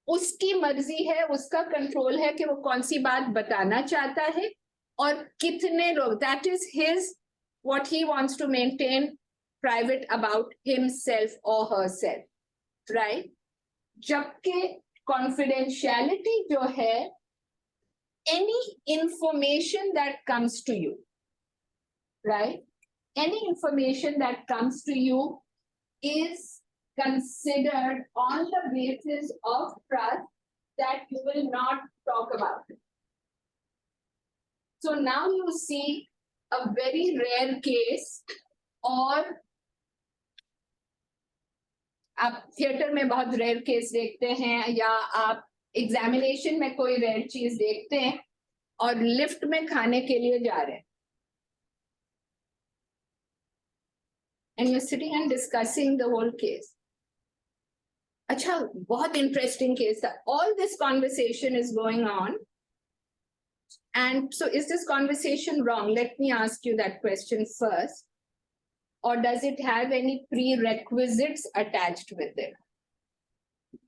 उसकी मर्जी है, उसका control है कि वो कौन सी बात बताना चाहता है और कितने लोग. That is his, what he wants to maintain private about himself or herself, right? जबकि confidentiality जो है, any information that comes to you, right? Any information that comes to you is considered on the basis of trust that you will not talk about it. So now you see a very rare case, और आप theatre में बहुत rare case देखते हैं या आप examination में कोई रेयर चीज देखते हैं और लिफ्ट में खाने के लिए जा रहे हैं and you're sitting and discussing the whole case. अच्छा, बहुत interesting case था. All this conversation is going on. And so is this conversation wrong? Let me ask you that question first. Or does it have any prerequisites attached with it?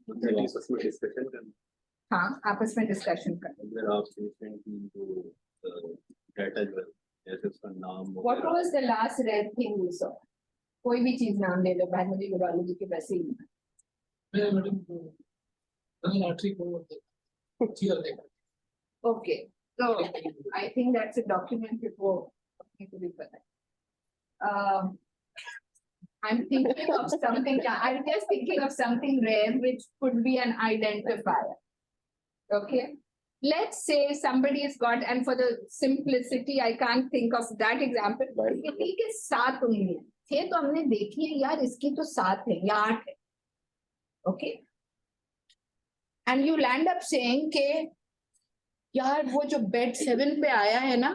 आपस में discussion करना. हाँ, आपस में discussion करना. अगर आप पेशेंट की जो डाटा जो है, जैसे उसका नाम. What was the last rare thing you saw? कोई भी चीज नाम ले लो, भाई मुझे यूरोलॉजी के वैसे ही okay, so I think that's a document report. I'm thinking of something, I'm just thinking of something rare which could be an identifier. Okay, let's say somebody has got, and for the simplicity I can't think of that example, किसी के 7 उंगलियां थे तो हमने देखी है यार इसकी तो 7 है या 8 है. Okay, and you land up saying के यार वो जो बेड 7 पे आया है ना,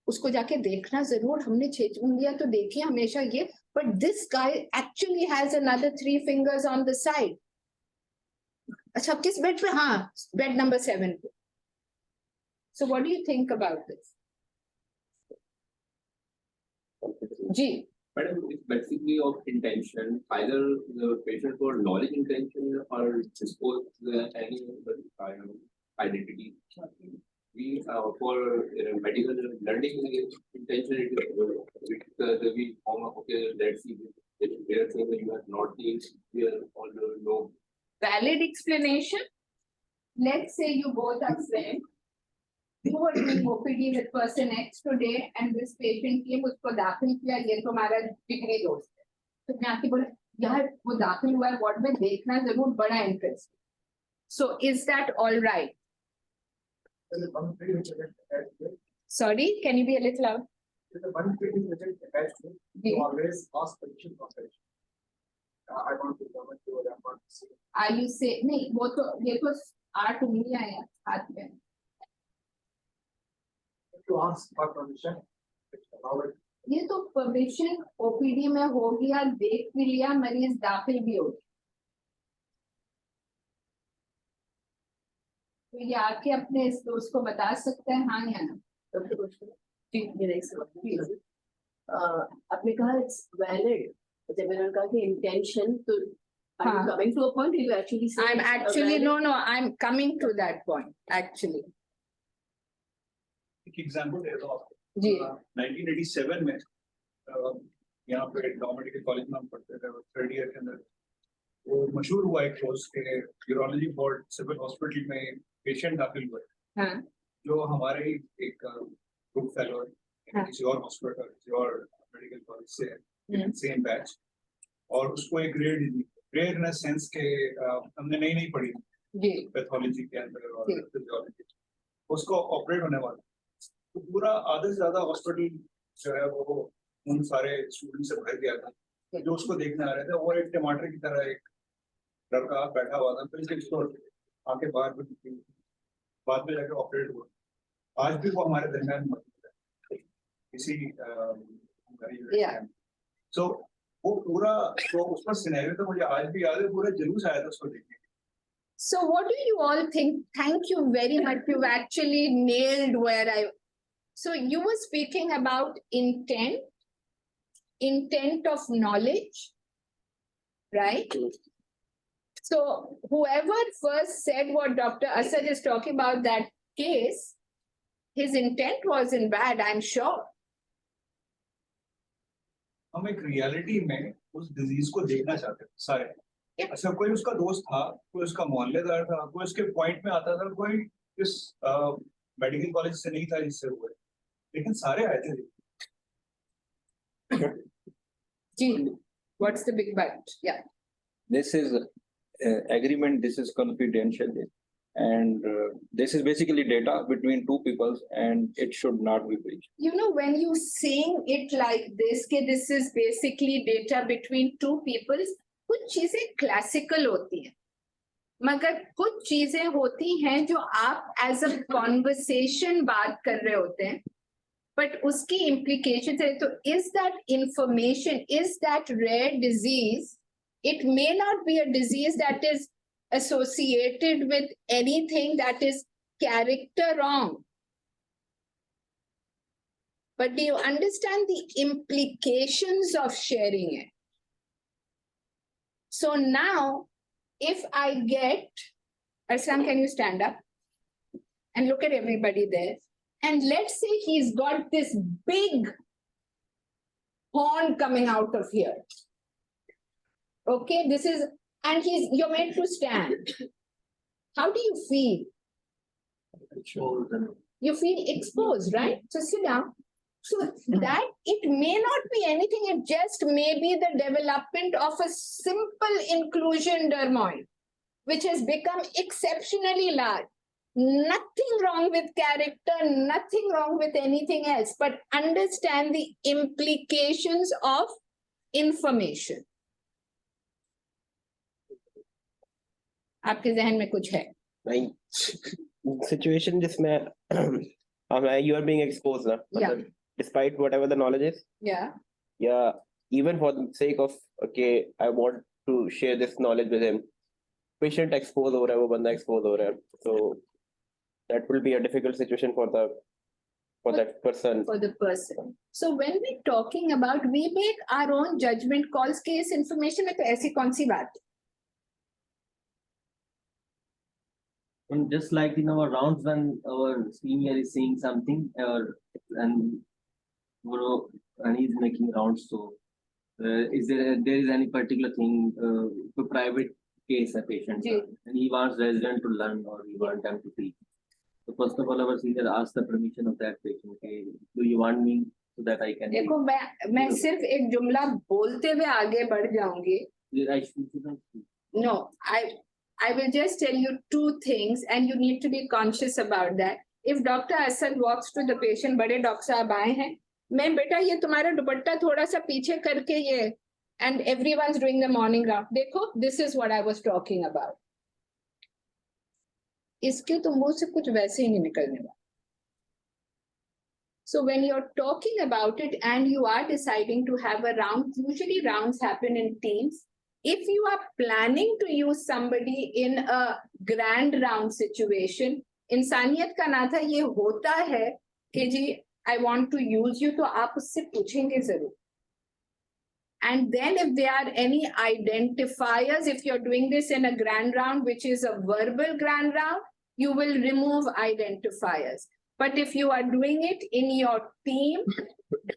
उसको जाके देखना जरूर, हमने 6 उंगलियां तो देखी हमेशा ये, but this guy actually has another 3 fingers on the side. अच्छा किस बेड पे? हाँ, बेड नंबर 7 पे. So what do you think about this? Ji. Madam, it's basically of intention, either the patient for knowledge intention or dispose any identity. We for medical learning intention, it is we okay, let's see, they are saying that you are not the here or no. Valid explanation. Let's say you both are friends. You were doing OPD with person X today and this patient came, उसको दाखिल किया, ये तो हमारा degree दोस्त है. तो मैं आके बोला यार वो दाखिल हुआ है वार्ड में, देखना जरूर, बड़ा interest. So is that all right? Sorry, can you be a little loud? Always ask permission from patient. I want to comment to what I want to say. Are you say नहीं, वो तो ये तो 8 उंगलियां हैं हाथ में. To ask for permission, allow it. ये तो परमिशन ओपीडी में हो गया, देख भी लिया, मरीज दाखिल भी हो गया. तो ये आके अपने इस दोस्त को बता सकते हैं, हाँ या ना? आपने कहा इट्स वैलिड, जब मैंने कहा कि इंटेंशन, तो are you coming to a point where you actually say I'm it's a actually valid- no, I'm coming to that point actually. एक एग्जांपल दे दो आपको. जी. 1987 में यहाँ पे लॉ मेडिकल कॉलेज में हम पढ़ते थे, 3rd ईयर के अंदर वो मशहूर हुआ एक कोर्स के यूरोलॉजी बोर्ड सिविल हॉस्पिटल में पेशेंट दाखिल हुए, हाँ. जो हमारे ही एक ग्रुप फेलो हाँ. किसी और हॉस्पिटल, किसी और मेडिकल कॉलेज से सेम बैच, और उसको एक ग्रेड इन सेंस के हमने नई पढ़ी जी. पैथोलॉजी के अंदर और जी. फिजियोलॉजी, उसको ऑपरेट होने वाला, तो पूरा आधे से ज्यादा हॉस्पिटल जो है वो उन सारे स्टूडेंट से भर गया था. जो उसको देखने आ रहे थे वो एक टमाटर की तरह एक लड़का बैठा हुआ था, फिर उसको आके बाहर भी निकली, बाद में जाके ऑपरेट हुआ. आज भी वो हमारे दरमियान मौजूद है इसी सो वो पूरा तो उसका सिनेरियो तो मुझे आज भी याद है, पूरा जुलूस आया था उसको देखने. So what do you all think? Thank you very much. You've actually nailed where I. So you were speaking about intent of knowledge, right? So whoever first said what Dr. Asad is talking about, that case, his intent wasn't bad, I'm sure. हम एक reality में उस disease को देखना चाहते थे सारे. अच्छा, कोई उसका दोस्त था, कोई उसका मोहल्लेदार था, कोई उसके पॉइंट में आता था, कोई इस मेडिकल कॉलेज से नहीं था जिससे हुए, लेकिन सारे आए थे. जी, what's the big but? Yeah. This is agreement, this is confidential, and this is basically data between two people, and it should not be breached. You know, when you saying it like this, कि this is basically data between two people, कुछ चीजें classical होती हैं, मगर कुछ चीजें होती हैं जो आप एज अ कॉन्वर्सेशन बात कर रहे होते हैं, बट उसकी implications है. तो is that information, is that rare disease, it may not be a disease that is associated with anything that is character wrong. But do you understand the implications of sharing it? So now, if I get, Arslan, can you stand up and look at everybody there? And let's say he's got this big horn coming out of here. Okay, this is, and you're meant to stand. How do you feel? You feel exposed, right? So sit down. So that it may not be anything, it just may be the development of a simple inclusion dermoid, which has become exceptionally large. Nothing wrong with character, nothing wrong with anything else, but understand the implications of information. आपके जहन में कुछ है? नहीं, situation जिसमें You are being exposed now. Yeah. Despite whatever the knowledge is. Yeah. Yeah. Even for the sake of, okay, I want to share this knowledge with him. Patient exposed or whatever, banda exposed or so that will be a difficult situation for that person. For the person. So when we're talking about, we make our own judgment calls, case information में तो ऐसी कौन सी बात? And just like in our rounds when our senior is saying something and he's making rounds, so is there is any particular thing to private case a patient and he wants resident to learn or he wants them to teach. So first of all, our senior asks the permission of that patient. Okay, do you want me so that I can? देखो मैं सिर्फ एक जुमला बोलते हुए आगे बढ़ जाऊंगी. No, I will just tell you two things and you need to be conscious about that. If Dr. Asad walks to the patient, बड़े डॉक्टर साहब आए हैं, मैं बेटा ये तुम्हारा दुपट्टा थोड़ा सा पीछे करके ये, and everyone's doing the morning round. देखो, this is what I was talking about. इसके तो मुंह से कुछ वैसे ही नहीं निकलने वाला. So when you're talking about it and you are deciding to have a round, usually rounds happen in teams. If you are planning to use somebody in a grand round situation, इंसानियत का नाता ये होता है कि जी I want to use you, तो आप उससे पूछेंगे जरूर. And then if there are any identifiers, if you're doing this in a grand round, which is a verbal grand round, you will remove identifiers. But if you are doing it in your team,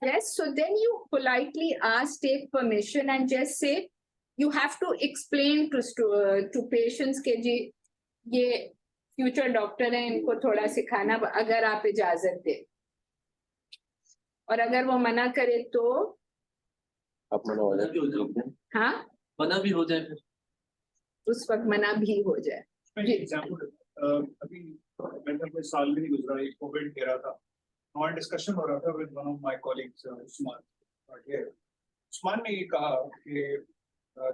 yes, so then you politely ask, take permission and just say, you have to explain to patients के जी ये future doctor है, इनको थोड़ा सिखाना अगर आप इजाजत दे. और अगर वो मना करे तो आप मना हो जाए. हाँ, मना भी हो जाए फिर. उस वक्त मना भी हो जाए. अभी मेरे कोई साल भी नहीं गुजरा, एक कोविड घेरा था, और डिस्कशन हो रहा था with one of my colleagues Usman. Usman ने ये कहा कि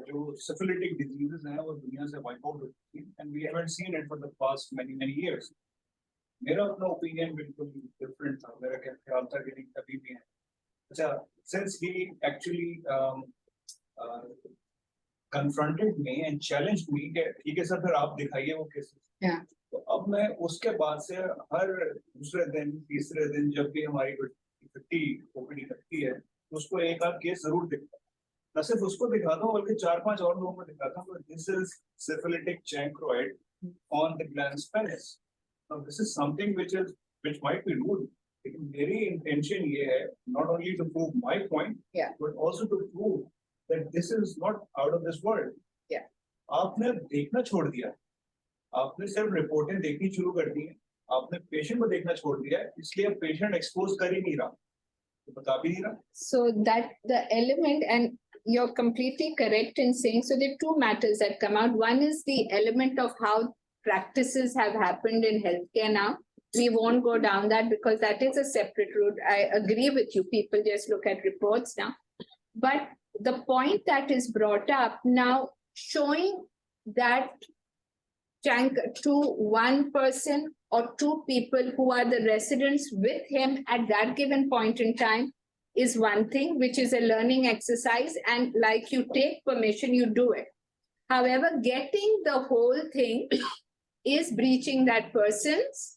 जो सिफिलिटिक डिजीजेस हैं वो दुनिया से वाइप आउट हो चुकी हैं and we haven't seen it for the past many years. मेरा अपना ओपिनियन बिल्कुल डिफरेंट था. मेरा ख्याल था कि नहीं कभी भी है. अच्छा, since he actually confronted me and challenged me कि ठीक है सर फिर आप दिखाइए वो केसेस. तो अब मैं उसके बाद से हर दूसरे दिन तीसरे दिन जब भी हमारी 50 ओपीडी लगती है तो उसको एक आध केस जरूर दिखता हूँ. न सिर्फ उसको दिखाता हूँ बल्कि 4-5 और लोगों को दिखाता हूँ. This is syphilitic chancroid on the glans penis. Now this is something which might be rude. लेकिन मेरी इंटेंशन ये है not only to prove my point, but also to prove that this is not out of this world. आपने देखना छोड़ दिया, आपने सिर्फ रिपोर्टें देखनी शुरू कर दी है, आपने पेशेंट को देखना छोड़ दिया है, इसलिए पेशेंट एक्सपोज कर ही नहीं रहा, तो बता भी नहीं रहा. So that the element, and you're completely correct in saying, so there are two matters that come out. One is the element of how practices have happened in healthcare now. We won't go down that because that is a separate route. I agree with you. People just look at reports now. But the point that is brought up now, showing that to one person or two people who are the residents with him at that given point in time is one thing, which is a learning exercise. And like you take permission, you do it. However, getting the whole thing is breaching that person's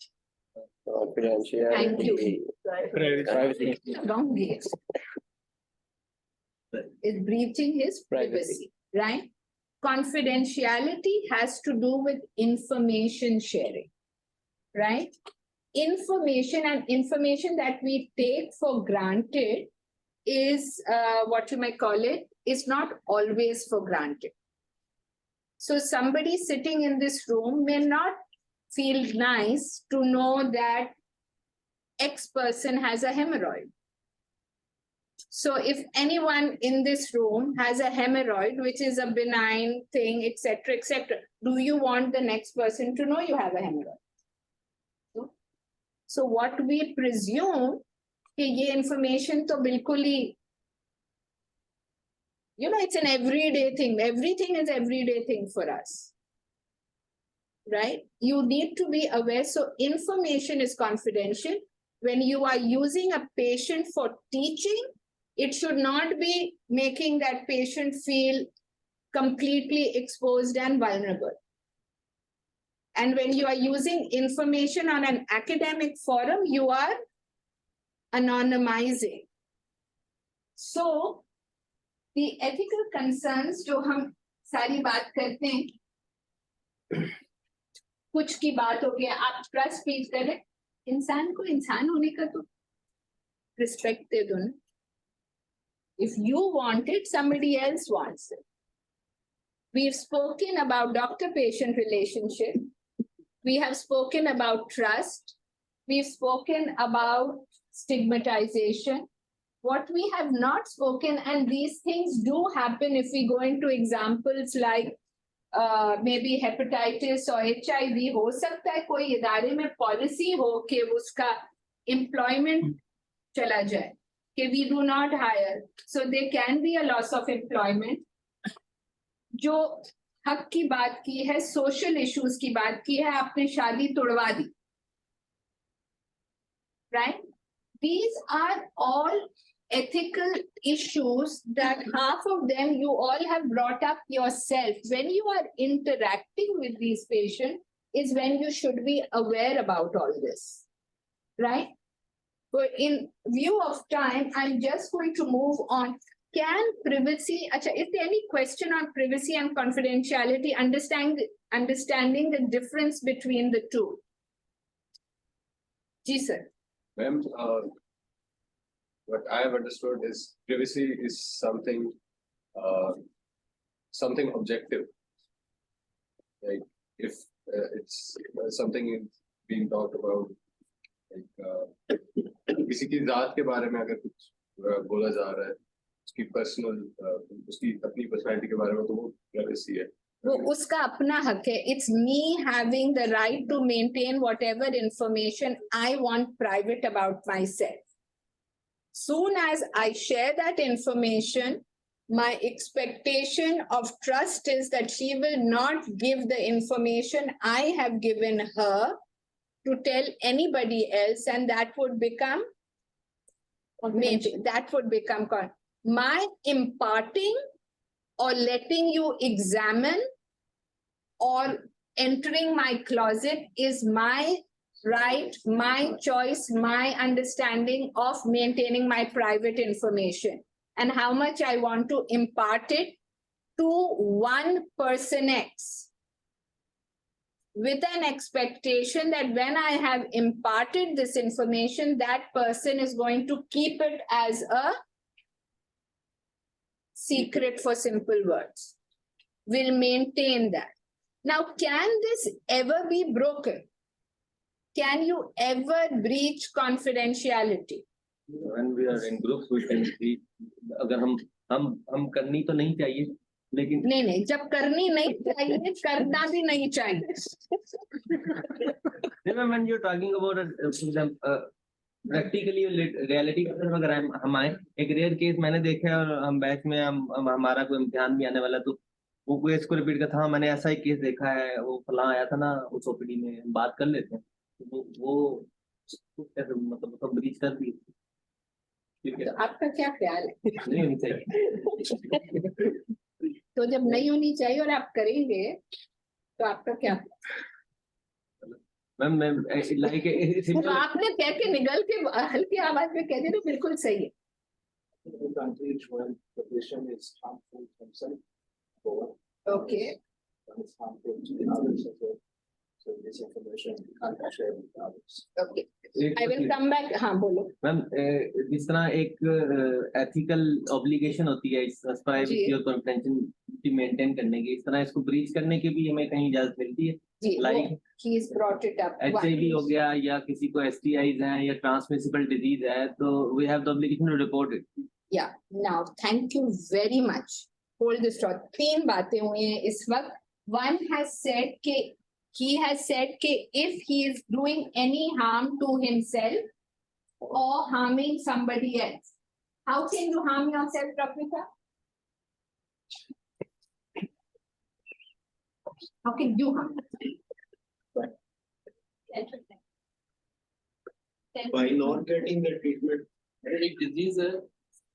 confidentiality. Thank you. Privacy. Wrong gate. Is breaching his privacy, right? Confidentiality has to do with information sharing, right? Information and information that we take for granted is what you might call it, is not always for granted. So somebody sitting in this room may not feel nice to know that X person has a hemorrhoid. So if anyone in this room has a hemorrhoid, which is a benign thing, etc., do you want the next person to know you have a hemorrhoid? So what we presume, कि ये information तो बिल्कुल ही, you know, it's an everyday thing. Everything is everyday thing for us, right? You need to be aware. So information is confidential. when you are using a patient for teaching, it should not be making that patient feel completely exposed and vulnerable. And when you are using information on an academic forum, you are anonymizing. So, the ethical concerns जो हम सारी बात करते हैं, कुछ की बात हो गया, आप ट्रस्ट फील करें, इंसान को इंसान होने का तो रिस्पेक्ट दे दो ना. If you want it, somebody else wants it. We've spoken about doctor-patient relationship. We have spoken about trust. We've spoken about stigmatization. What we have not spoken, and these things do happen if we go into examples like maybe hepatitis or HIV, हो सकता है कोई इदारे में policy हो कि उसका employment चला जाए, कि we do not hire. So there can be a loss of employment. जो हक की बात की है, social issues की बात की है, आपने शादी तोड़वा दी. Right? These are all ethical issues that half of them you all have brought up yourself. When you are interacting with these patients is when you should be aware about all this, right? But in view of time, I'm just going to move on. Can privacy, is there any question on privacy and confidentiality, understanding the difference between the two? Ji sir. Ma'am, what I have understood is privacy is something objective. Like if it's something is being talked about, like किसी की जात के बारे में अगर कुछ बोला जा रहा है, उसकी पर्सनल उसकी अपनी पर्सनैलिटी के बारे में, तो वो प्राइवेसी है. वो उसका अपना हक है. It's me having the right to maintain whatever information I want private about myself. Soon as I share that information, my expectation of trust is that she will not give the information I have given her to tell anybody else, and that would become my imparting or letting you examine or entering my closet is my right, my choice, my understanding of maintaining my private information and how much I want to impart it to one person X, with an expectation that when I have imparted this information, that person is going to keep it as a secret, for simple words, will maintain that. Now, can this ever be broken? Can you ever breach confidentiality? When we are in groups, we can see. अगर हम करनी तो नहीं चाहिए, लेकिन नहीं, जब करनी नहीं चाहिए, करना भी नहीं चाहिए. When you're talking about, for example, practically reality की तरफ अगर हम आए, एक रेयर केस मैंने देखा है, और हम बैच में हमारा कोई इम्तिहान भी आने वाला, तो वो केस को रिपीट करता, हाँ मैंने ऐसा ही केस देखा है, वो फलां आया था ना उस ओपीडी में, हम बात कर लेते हैं. वो कैसे मतलब ब्रीच कर दी. तो आपका क्या ख्याल है? नहीं होनी चाहिए. तो जब नहीं होनी चाहिए और आप करेंगे, तो आपका क्या? मैम लाइक तो आपने कह के निगल के हल्की आवाज में कह दिया, तो बिल्कुल सही है. Okay. So this information can't be shared with others. Okay. I will come back. हाँ बोलो. मैम जिस तरह एक एथिकल ऑब्लिगेशन होती है इस प्राइवेसी और कॉन्फिडेंशियलिटी मेंटेन करने की, इस तरह इसको ब्रीच करने की भी हमें कहीं इजाजत मिलती है. Like he's brought it up. HIV हो गया, या किसी को STIs हैं, या ट्रांसमिसिबल डिजीज है, तो we have the obligation to report it. Yeah. Now, thank you very much. Hold this thought. 3 बातें हुई हैं इस वक्त. One has said कि he has said that if he is doing any harm to himself or harming somebody else, how can you harm yourself, Prakrita? How can you harm yourself? by not getting the treatment. एक disease है,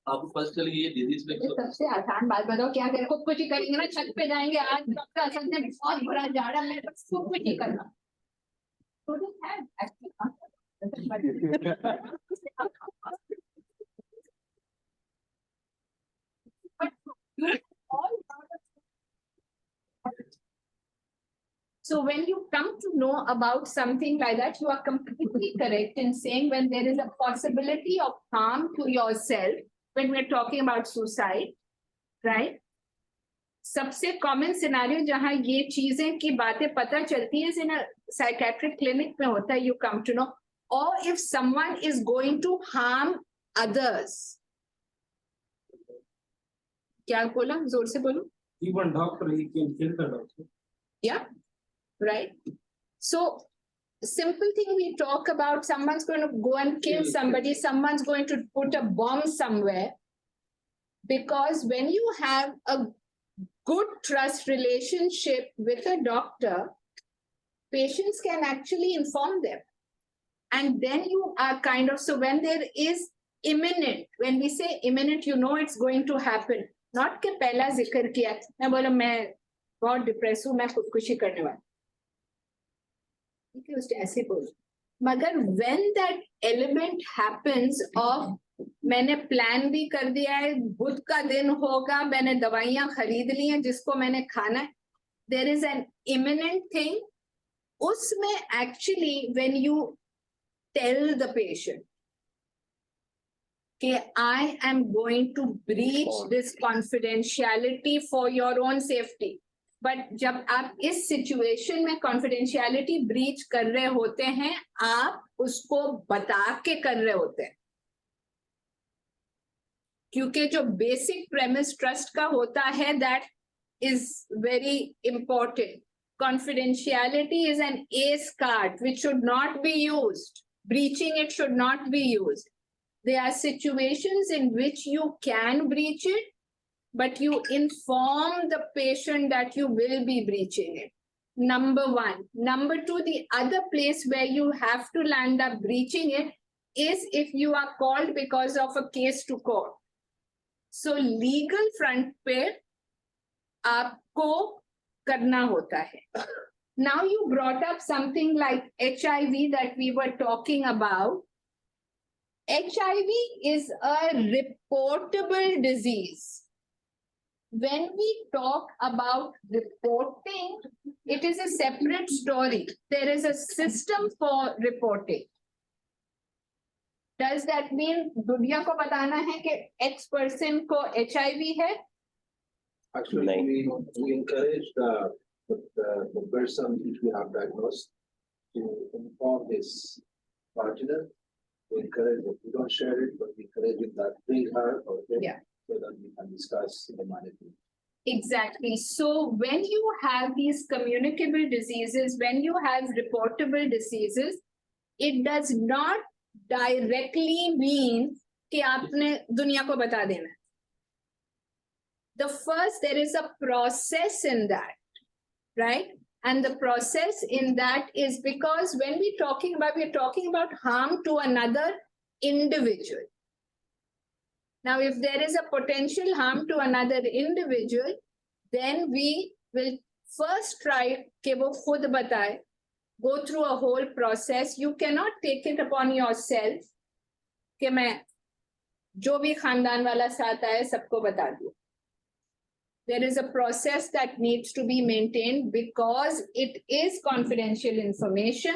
आपको पता चल गई ये disease में ये सबसे आसान बात बताओ, क्या करें? खुद कुछ ही करेंगे ना, छत पे जाएंगे, आज डॉक्टर असद ने बहुत बुरा झाड़ा, मैं बस खुद कुछ ही करना। Couldn't have actually So when you come to know about something like that, you are completely correct in saying when there is a possibility of harm to yourself, when we're talking about suicide, right? सबसे common scenario जहां ये चीजें की बातें पता चलती है इन psychiatric clinic में होता है, यू कम टू नो, और if someone is going to harm others, क्या बोला, जोर से बोलो। Even doctor, he can kill the doctor. Yeah, right. So simple thing we talk about, someone's going to go and kill somebody, someone's going to put a bomb somewhere, because when you have a good trust relationship with a doctor, patients can actually inform them. And then you are kind of, so when there is imminent, when we say imminent, you know it's going to happen. Not के पहला जिक्र किया, मैं बोला मैं बहुत depress हूँ, मैं खुदकुशी करने वाला, ठीक है, उसने ऐसे बोला। मगर when that element happens of मैंने प्लान भी कर दिया है, बुध का दिन होगा, मैंने दवाइयां खरीद ली हैं जिसको मैंने खाना है, there is an imminent thing, उसमें actually when you tell the patient कि I am going to breach this confidentiality for your own safety, but जब आप इस situation में confidentiality breach कर रहे होते हैं, आप उसको बता के कर रहे होते हैं, क्योंकि जो बेसिक प्रेमिस ट्रस्ट का होता है, that is very important. Confidentiality is an ace card which should not be used. Breaching it should not be used. There are situations in which you can breach it, but you inform the patient that you will be breaching it. Number one. Number two, the other place where you have to land up breaching it is if you are called because of a case to court. So legal front पे आपको करना होता है. Now you brought up something like HIV that we were talking about. HIV is a reportable disease. When we talk about reporting, it is a separate story. There is a system for reporting. Does that mean दुनिया को बताना है कि X person को HIV है? Actually, we encourage the person which we have diagnosed to inform his partner. We encourage it. We don't share it, but we encourage it that bring her or him, Yeah. so that we can discuss the management. Exactly. So when you have these communicable diseases, when you have reportable diseases, it does not directly mean कि आपने दुनिया को बता देना. The first, there is a process in that, right? And the process in that is because when we're talking about harm to another individual. Now, if there is a potential harm to another individual, then we will first try कि वो खुद बताए, go through a whole process. You cannot take it upon yourself कि मैं जो भी खानदान वाला साथ आए सबको बता दूं. There is a process that needs to be maintained because it is confidential information.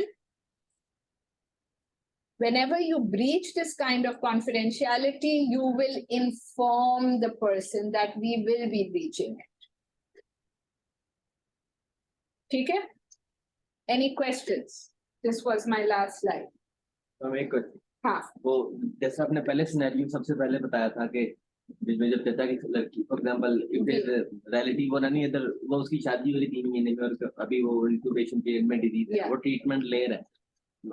Whenever you breach this kind of confidentiality, you will inform the person that we will be breaching it. ठीक है? Any questions? This was my last slide. हाँ. वो जैसा आपने पहले scenario सबसे पहले बताया था कि जिसमें जब कहता है कि लड़की फॉर एग्जांपल रियलिटी वो नहीं इधर वो उसकी शादी हुई 3 महीने में और अभी वो इंक्यूबेशन पीरियड में डिजीज है, वो ट्रीटमेंट ले रहा है,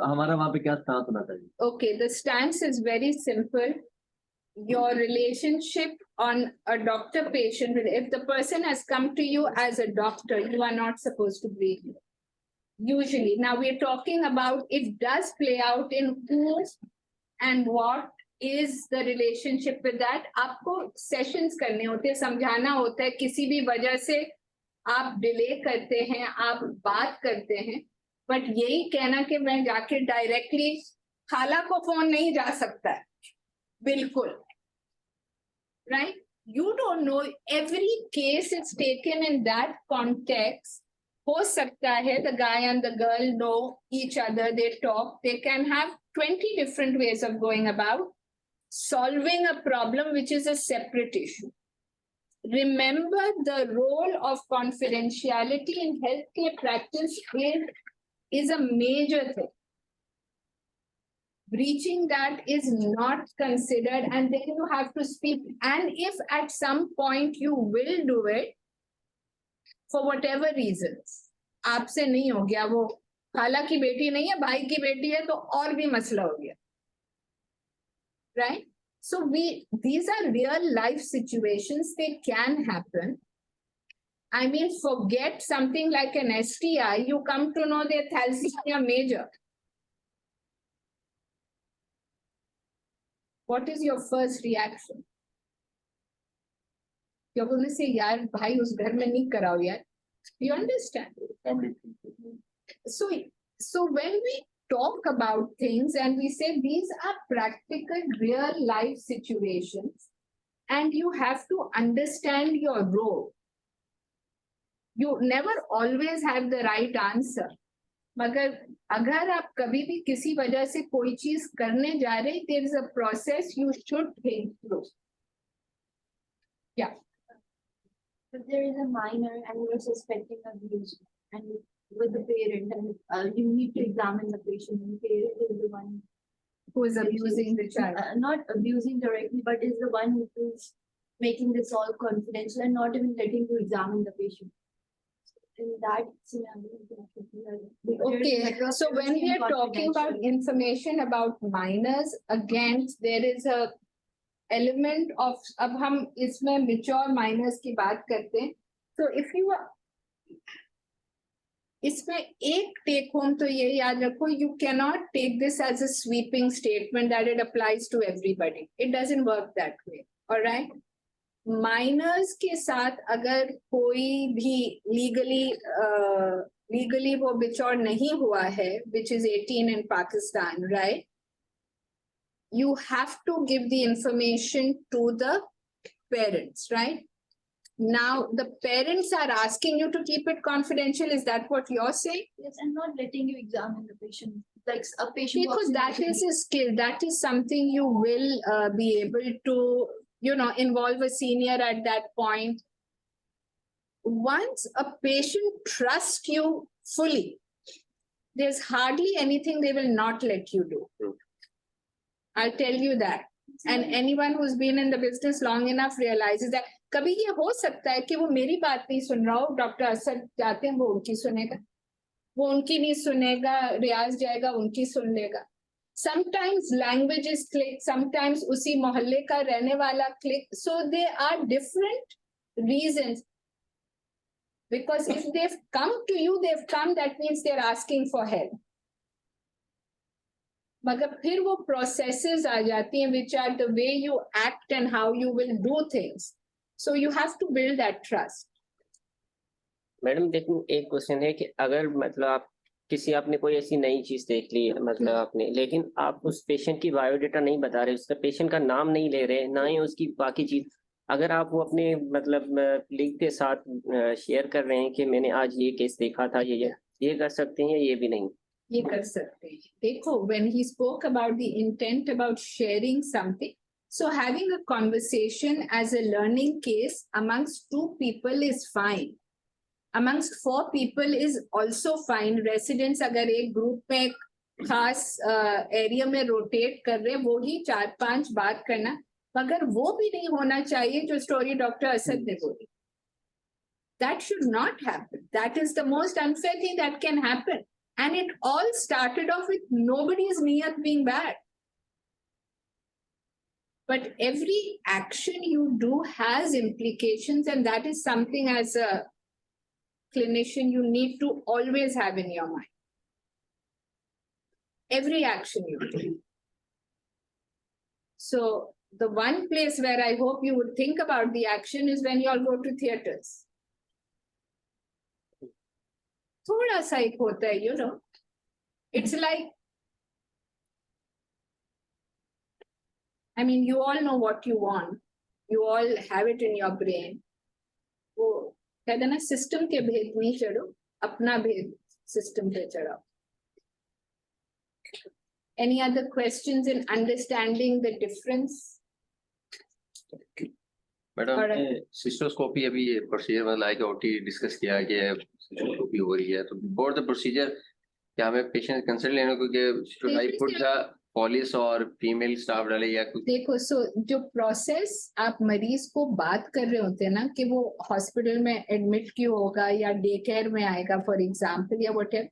हमारा वहाँ पे क्या स्टांस होना चाहिए? Okay, the stance is very simple. Your relationship on a doctor-patient, if the person has come to you as a doctor, you are not supposed to breach it. Usually. Now we're talking about it does play out in who and what is the relationship with that. आपको sessions करने होते हैं, समझाना होता है, किसी भी वजह से आप डिले करते हैं, आप बात करते हैं, बट यही कहना कि मैं जाके डायरेक्टली खाला को फोन नहीं जा सकता है, बिल्कुल, right? You don't know, every case is taken in that context. हो सकता है the guy and the girl know each other, they talk, they can have 20 different ways of going about solving a problem which is a separate issue. Remember, the role of confidentiality in healthcare practice is a major thing. Breaching that is not considered, and then you have to speak. And if at some point you will do it, for whatever reasons, आपसे नहीं हो गया, वो खाला की बेटी नहीं है, भाई की बेटी है, तो और भी मसला हो गया, right? So these are real life situations, they can happen. I mean, forget something like an STI, you come to know they're thalassemia major. What is your first reaction? You're going to say, yaar, bhai, us ghar mein nahi karao yaar. You understand? So when we talk about things and we say these are practical real life situations and you have to understand your role. You never always have the right answer. मगर अगर आप कभी भी किसी वजह से कोई चीज करने जा रहे, there is a process you should think through. Yeah. If there is a minor and you are suspecting abuse and with the parent, and you need to examine the patient, and the parent is the one Who is abusing the child? Not abusing directly, but is the one who is making this all confidential and not even letting you examine the patient. In that scenario, okay, so when we are talking about information about minors, again, there is a element of, अब हम इसमें mature minors की बात करते हैं, so if you are, इसमें एक take home तो ये याद रखो, you cannot take this as a sweeping statement that it applies to everybody. It doesn't work that way, all right? Minors के साथ अगर कोई भी legally वो mature नहीं हुआ है, which is 18 in Pakistan, right? You have to give the information to the parents, right? Now, the parents are asking you to keep it confidential. Is that what you're saying? Yes, and not letting you examine the patient. Like a patient. Because that is a skill. That is something you will be able to, involve a senior at that point. Once a patient trusts you fully, there's hardly anything they will not let you do. I'll tell you that. And anyone who's been in the business long enough realizes that कभी ये हो सकता है कि वो मेरी बात नहीं सुन रहा हो, डॉक्टर असद जाते हैं वो उनकी सुनेगा, वो उनकी नहीं सुनेगा, रियाज जाएगा उनकी सुन लेगा. Sometimes languages click, sometimes उसी मोहल्ले का रहने वाला click. So there are different reasons. Because if they've come to you, they've come, that means they're asking for help. मगर फिर वो processes आ जाती हैं which are the way you act and how you will do things. So you have to build that trust. Madam देखो, एक question है कि अगर मतलब आप किसी आपने कोई ऐसी नई चीज देख ली है, मतलब आपने, लेकिन आप उस पेशेंट की बायोडाटा नहीं बता रहे, उसका पेशेंट का नाम नहीं ले रहे, ना ही उसकी बाकी चीज, अगर आप वो अपने मतलब लीग के साथ शेयर कर रहे हैं कि मैंने आज ये केस देखा था, ये कर सकते हैं, ये भी नहीं ये कर सकते हैं. देखो, when he spoke about the intent about sharing something, so having a conversation as a learning case amongst 2 people is fine. Amongst 4 people is also fine. Residents अगर एक group में खास area में rotate कर रहे, वो ही 4-5 बात करना, मगर वो भी नहीं होना चाहिए जो story Dr. असद ने बोली. That should not happen. That is the most unfair thing that can happen. And it all started off with nobody's niyat being bad. But every action you do has implications, and that is something as a clinician you need to always have in your mind. Every action you take. So the one place where I hope you would think about the action is when you all go to theaters. Thoda sa ek hota hai, you know. It's like, I mean, you all know what you want. You all have it in your brain. वो कहते ना system के भेद नहीं चढ़ो, अपना भेद system पे चढ़ाओ. Any other questions in understanding the difference? Madam cystoscopy अभी ये प्रोसीजर वाला है कि ओटी डिस्कस किया गया है, सिस्टोस्कोपी हो रही है, तो बिफोर द प्रोसीजर क्या हमें पेशेंट कंसल्ट लेने को कि should I put the police और फीमेल स्टाफ डाले या कुछ? देखो, सो जो प्रोसेस आप मरीज को बात कर रहे होते हैं ना कि वो हॉस्पिटल में एडमिट क्यों होगा या डे केयर में आएगा फॉर एग्जांपल या whatever,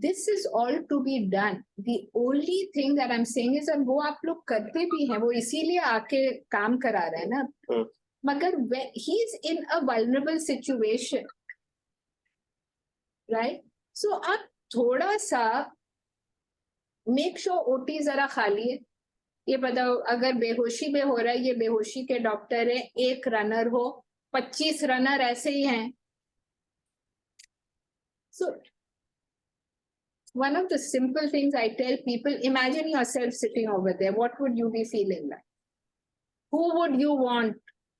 this is all to be done. The only thing that I am saying is, और वो आप लोग करते भी हैं, वो इसीलिए आके काम करा रहे हैं ना, मगर he is in a vulnerable situation, right? So आप थोड़ा सा मेक श्योर ओटी जरा खाली है. ये बताओ, अगर बेहोशी में हो रहा है, ये बेहोशी के डॉक्टर है, एक रनर हो, 25 रनर ऐसे ही हैं. सो one of the simple things I tell people, imagine yourself sitting over there. What would you be feeling like? Who would you want?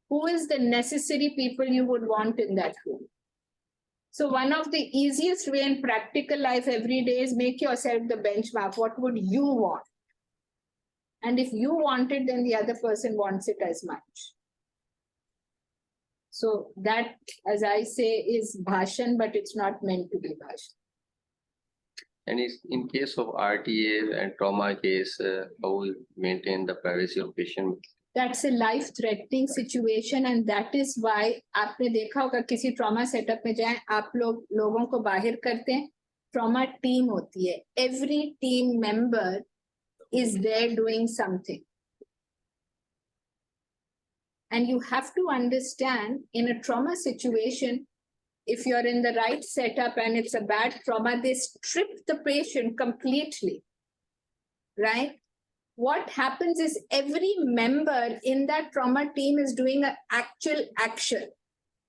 Who is the necessary people you would want in that room? So one of the easiest way in practical life every day is make yourself the benchmark. What would you want? And if you want it, then the other person wants it as much. So that, as I say, is bhashan, but it's not meant to be bhashan. And in case of RTA and trauma case, how we maintain the privacy of patient? That's a life-threatening situation, and that is why आपने देखा होगा किसी trauma setup में जाएं, आप लोगों को बाहर करते हैं, trauma team होती है. Every team member is there doing something. And you have to understand, in a trauma situation, if you're in the right setup and it's a bad trauma, they strip the patient completely, right? What happens is every member in that trauma team is doing an actual action.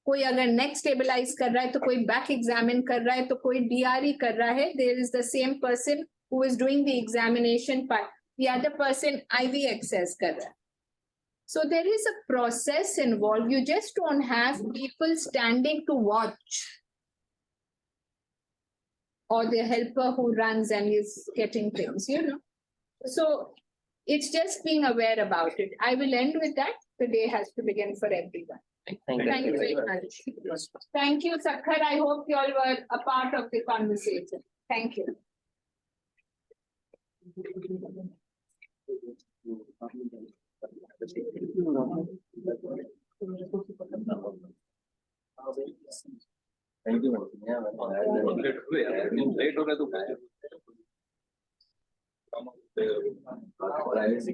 कोई अगर neck stabilize कर रहा है, तो कोई back examine कर रहा है, तो कोई DRE कर रहा है. There is the same person who is doing the examination part. The other person IV access कर रहा है. So there is a process involved. You just don't have people standing to watch, or the helper who runs and is getting things, you know. So it's just being aware about it. I will end with that. The day has to begin for everyone. Thank you very much. Thank you, Sakhar. I hope you all were a part of the conversation. Thank you. Thank you. Late हो गए तो privacy